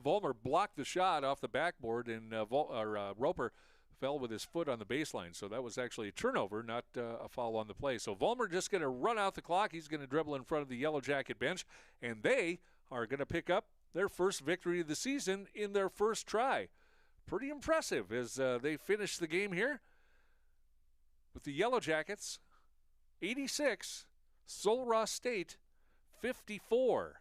Vollmer blocked the shot off the backboard, and Roper fell with his foot on the baseline. So that was actually a turnover, not a foul on the play. So Vollmer just going to run out the clock. He's going to dribble in front of the Yellow Jacket bench, and they are going to pick up their first victory of the season in their first try. Pretty impressive as they finish the game here with the Yellow Jackets 86, Sul Ross State 54.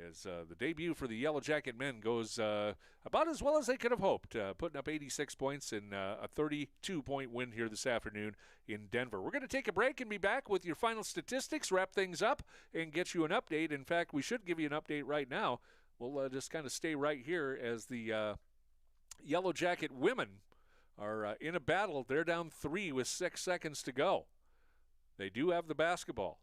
As the debut for the Yellow Jacket men goes about as well as they could have hoped, putting up 86 points in a 32-point win here this afternoon in Denver. We're going to take a break and be back with your final statistics, wrap things up, and get you an update. In fact, we should give you an update right now. We'll just kind of stay right here as the Yellow Jacket women are in a battle. They're down 3 with 6 seconds to go. They do have the basketball.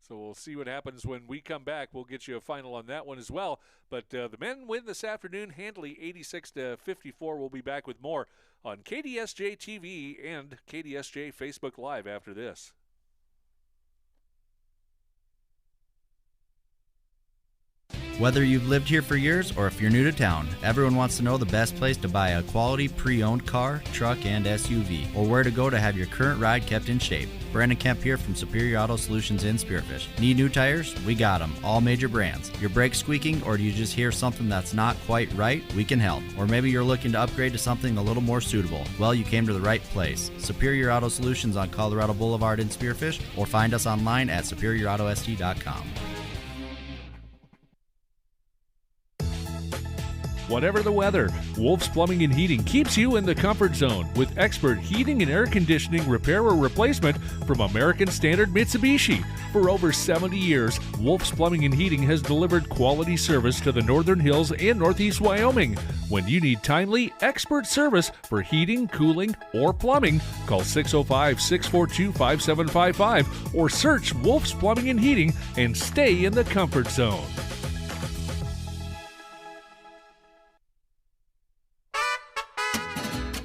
So we'll see what happens when we come back. We'll get you a final on that one as well. But the men win this afternoon handily 86-54. We'll be back with more on KDSJ-TV and KDSJ Facebook Live after this. Whether you've lived here for years or if you're new to town, everyone wants to know the best place to buy a quality pre-owned car, truck, and SUV, or where to go to have your current ride kept in shape. Brandon Kemp here from Superior Auto Solutions in Spearfish. Need new tires? We got them, all major brands. Your brakes squeaking, or do you just hear something that's not quite right? We can help. Or maybe you're looking to upgrade to something a little more suitable. Well, you came to the right place. Superior Auto Solutions on Colorado Boulevard in Spearfish, or find us online at superiorautost.com. Whatever the weather, Wolf's Plumbing and Heating keeps you in the comfort zone with expert heating and air conditioning repair or replacement from American Standard Mitsubishi. For over 70 years, Wolf's Plumbing and Heating has delivered quality service to the Northern Hills and Northeast Wyoming. When you need timely, expert service for heating, cooling, or plumbing, call 605-642-5755 or search Wolf's Plumbing and Heating and stay in the comfort zone.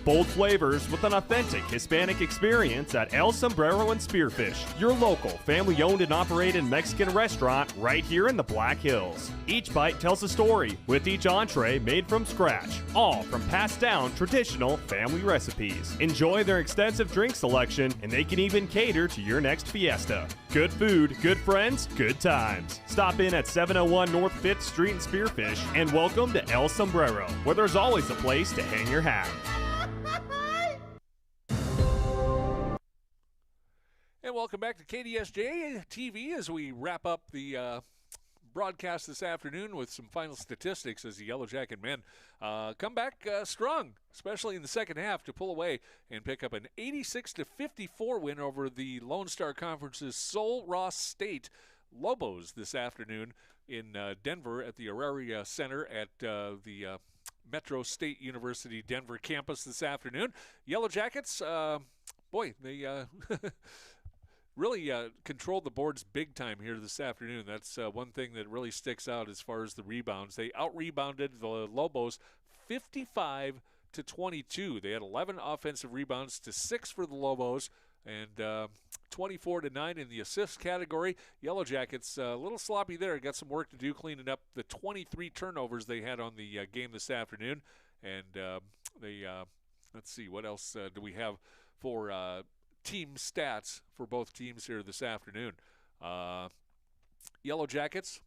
Bold flavors with an authentic Hispanic experience at El Sombrero and Spearfish, your local family-owned and operated Mexican restaurant right here in the Black Hills. Each bite tells a story, with each entree made from scratch, all from passed-down traditional family recipes. Enjoy their extensive drink selection, and they can even cater to your next fiesta. Good food, good friends, good times. Stop in at 701 North 5th Street in Spearfish, and welcome to El Sombrero, where there's always a place to hang your hat. And welcome back to KDSJ-TV as we wrap up the broadcast this afternoon with some final statistics as the Yellow Jacket men come back strong, especially in the second half, to pull away and pick up an 86-54 win over the Lone Star Conference's Sul Ross State Lobos this afternoon in Denver at the Auraria Center at the Metro State University Denver campus this afternoon. Yellow Jackets, they really controlled the boards big time here this afternoon. That's one thing that really sticks out as far as the rebounds. They out-rebounded the Lobos 55-22. They had 11 offensive rebounds to 6 for the Lobos, and 24-9 in the assist category. Yellow Jackets a little sloppy there. Got some work to do cleaning up the 23 turnovers they had on the game this afternoon. And let's see, what else do we have for team stats for both teams here this afternoon. Yellow Jackets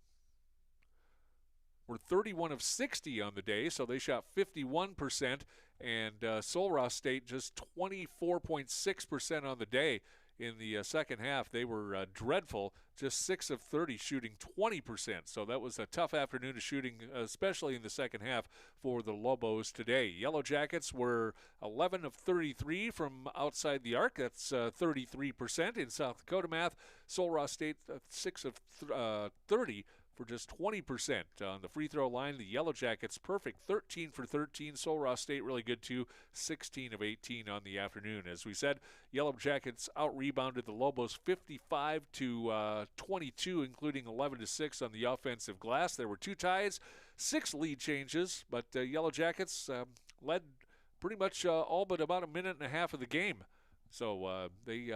were 31 of 60 on the day, so they shot 51%, and Sul Ross State just 24.6% on the day. In the second half, they were dreadful, just 6 of 30 shooting 20%. So that was a tough afternoon of shooting, especially in the second half for the Lobos today. Yellow Jackets were 11 of 33 from outside the arc. That's 33% in South Dakota math. Sul Ross State 6 of 30 for just 20% on the free throw line. The Yellow Jackets perfect, 13 for 13. Sul Ross State really good too, 16 of 18 on the afternoon. As we said, Yellow Jackets out-rebounded the Lobos 55-22, including 11-6 on the offensive glass. There were 2 ties, 6 lead changes, but Yellow Jackets led pretty much all but about a minute and a half of the game. So they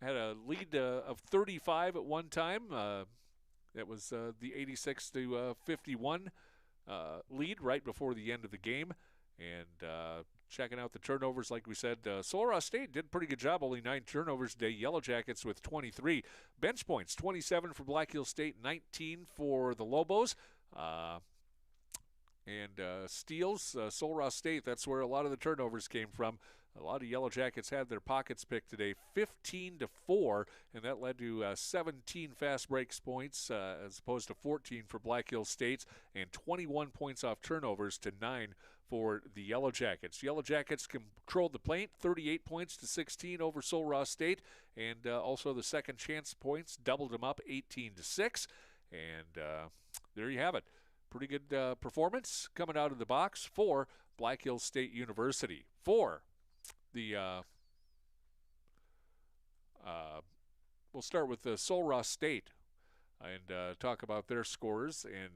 had a lead of 35 at one time. That was the 86-51 lead right before the end of the game. And checking out the turnovers, like we said, Sul Ross State did a pretty good job. Only 9 turnovers today. Yellow Jackets with 23. Bench points, 27 for Black Hills State, 19 for the Lobos. And steals, Sul Ross State, that's where a lot of the turnovers came from. A lot of Yellow Jackets had their pockets picked today, 15-4, and that led to 17 fast breaks points as opposed to 14 for Black Hills State, and 21 points off turnovers to 9 for the Yellow Jackets. Yellow Jackets controlled the paint, 38 points to 16 over Sul Ross State, and also the second chance points doubled them up, 18-6, and there you have it. Pretty good performance coming out of the box for Black Hills State University. For the we'll start with Sul Ross State and talk about their scores and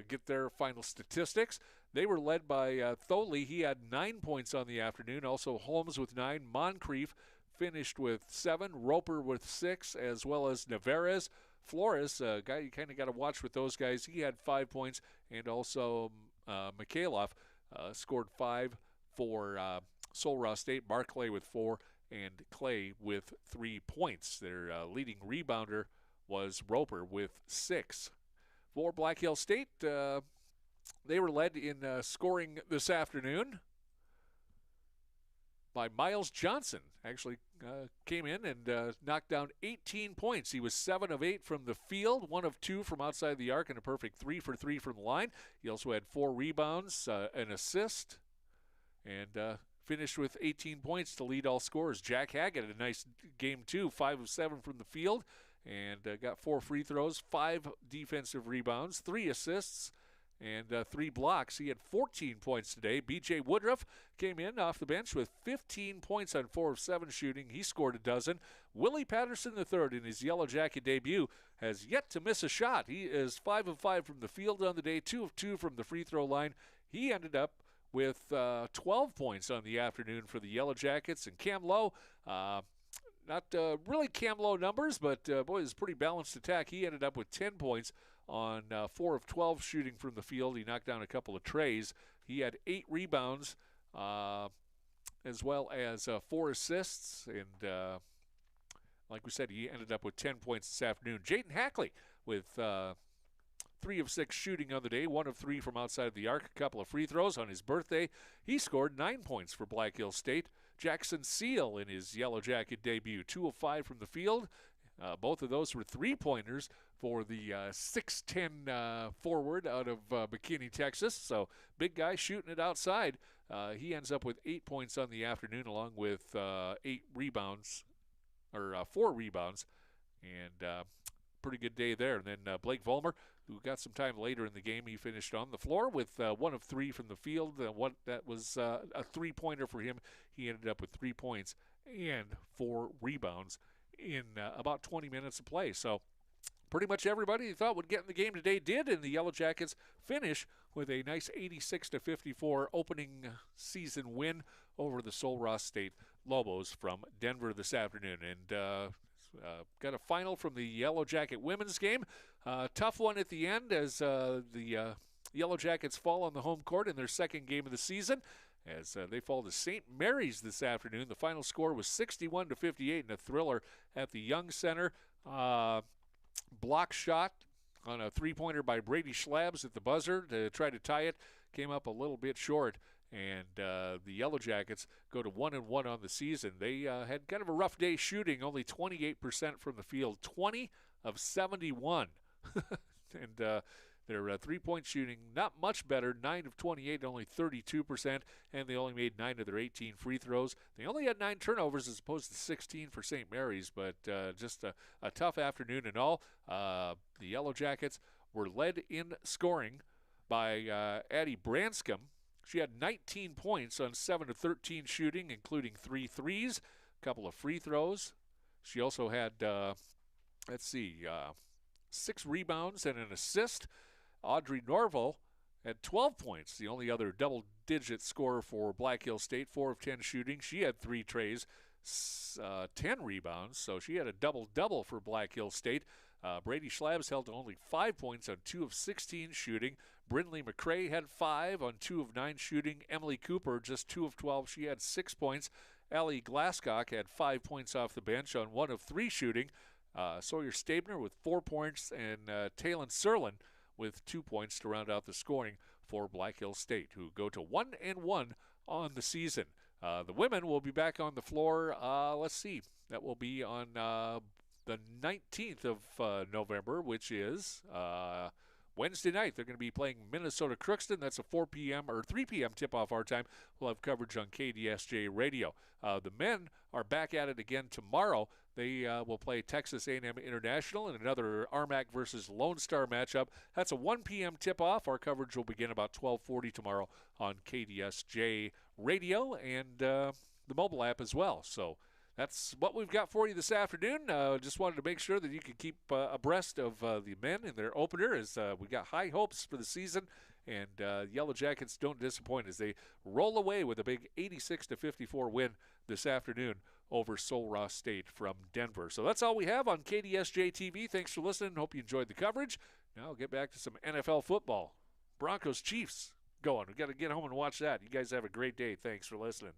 get their final statistics. They were led by Tholey. He had 9 points on the afternoon. Also Holmes with 9. Moncrief finished with 7. Roper with 6, as well as Navarez Flores, a guy you kind of got to watch with those guys, he had 5 points, and also Mikhailov scored 5 for Sul Ross State. Barclay with 4, and Clay with 3 points. Their leading rebounder was Roper with 6. For Black Hill State, they were led in scoring this afternoon by Miles Johnson. Actually came in and knocked down 18 points. He was 7 of 8 from the field, 1 of 2 from outside the arc, and a perfect 3 for 3 from the line. He also had 4 rebounds, an assist, and finished with 18 points to lead all scorers. Jack Haggett had a nice game too, 5 of 7 from the field, and got 4 free throws, 5 defensive rebounds, 3 assists, and 3 blocks. He had 14 points today. B.J. Woodruff came in off the bench with 15 points on 4 of 7 shooting. He scored a dozen. Willie Patterson III, in his Yellow Jacket debut, has yet to miss a shot. He is 5 of 5 from the field on the day, 2 of 2 from the free throw line. He ended up with 12 points on the afternoon for the Yellow Jackets. And Cam Lowe, not really Cam Lowe numbers, but boy, it's a pretty balanced attack. He ended up with 10 points on 4 of 12 shooting from the field. He knocked down a couple of trays. He had 8 rebounds as well as 4 assists. And like we said, he ended up with 10 points this afternoon. Jaden Hackley with 3 of 6 shooting on the day, 1 of 3 from outside of the arc, a couple of free throws. On his birthday, he scored 9 points for Black Hill State. Jackson Seal in his Yellow Jacket debut, 2 of 5 from the field. Both of those were 3-pointers for the 6'10 forward out of McKinney, Texas. So big guy shooting it outside. He ends up with 8 points on the afternoon, along with 8 rebounds, or 4 rebounds, and pretty good day there. And then Blake Vollmer, who got some time later in the game, he finished on the floor with 1 of 3 from the field. That was a 3-pointer for him. He ended up with 3 points and 4 rebounds in about 20 minutes of play. So pretty much everybody you thought would get in the game today did, and the Yellow Jackets finish with a nice 86-54 opening season win over the Sul Ross State Lobos from Denver this afternoon. And got a final from the Yellow Jacket women's game. Tough one at the end as the Yellow Jackets fall on the home court in their second game of the season, as they fall to St. Mary's this afternoon. The final score was 61-58 in a thriller at the Young Center. Block shot on a 3-pointer by Brady Schlabs at the buzzer to try to tie it. Came up a little bit short, and the Yellow Jackets go to 1-1 on the season. They had kind of a rough day shooting, only 28% from the field, 20 of 71. And their 3-point shooting, not much better, 9 of 28, only 32%, and they only made 9 of their 18 free throws. They only had 9 turnovers as opposed to 16 for St. Mary's, but just a tough afternoon in all. The Yellow Jackets were led in scoring by Addie Branscombe. She had 19 points on 7 of 13 shooting, including 3 threes, a couple of free throws. She also had, 6 rebounds and an assist. Audrey Norval had 12 points, the only other double-digit scorer for Black Hill State, 4 of 10 shooting. She had 3 trays, 10 rebounds, so she had a double-double for Black Hill State. Brady Schlabs held to only 5 points on 2 of 16 shooting. Brindley McCrae had 5 on 2 of 9 shooting. Emily Cooper just 2 of 12. She had 6 points. Allie Glasscock had 5 points off the bench on 1 of 3 shooting. Sawyer Stabner with 4 points, and Talon Serlin with 2 points to round out the scoring for Black Hill State, who go to 1-1 on the season. The women will be back on the floor, let's see, that will be on the 19th of November, which is Wednesday night. They're going to be playing Minnesota Crookston. That's a 4 p.m. or 3 p.m. tip-off our time. We'll have coverage on KDSJ Radio. The men are back at it again tomorrow. They will play Texas A&M International in another RMAC versus Lone Star matchup. That's a 1 p.m. tip-off. Our coverage will begin about 12:40 tomorrow on KDSJ Radio and the mobile app as well. So that's what we've got for you this afternoon. Just wanted to make sure that you can keep abreast of the men in their opener, as we got high hopes for the season, And Yellow Jackets don't disappoint as they roll away with a big 86-54 win this afternoon over Sul Ross State from Denver. So that's all we have on KDSJ-TV. Thanks for listening. Hope you enjoyed the coverage. Now we'll get back to some NFL football. Broncos Chiefs going. We got to get home and watch that. You guys have a great day. Thanks for listening.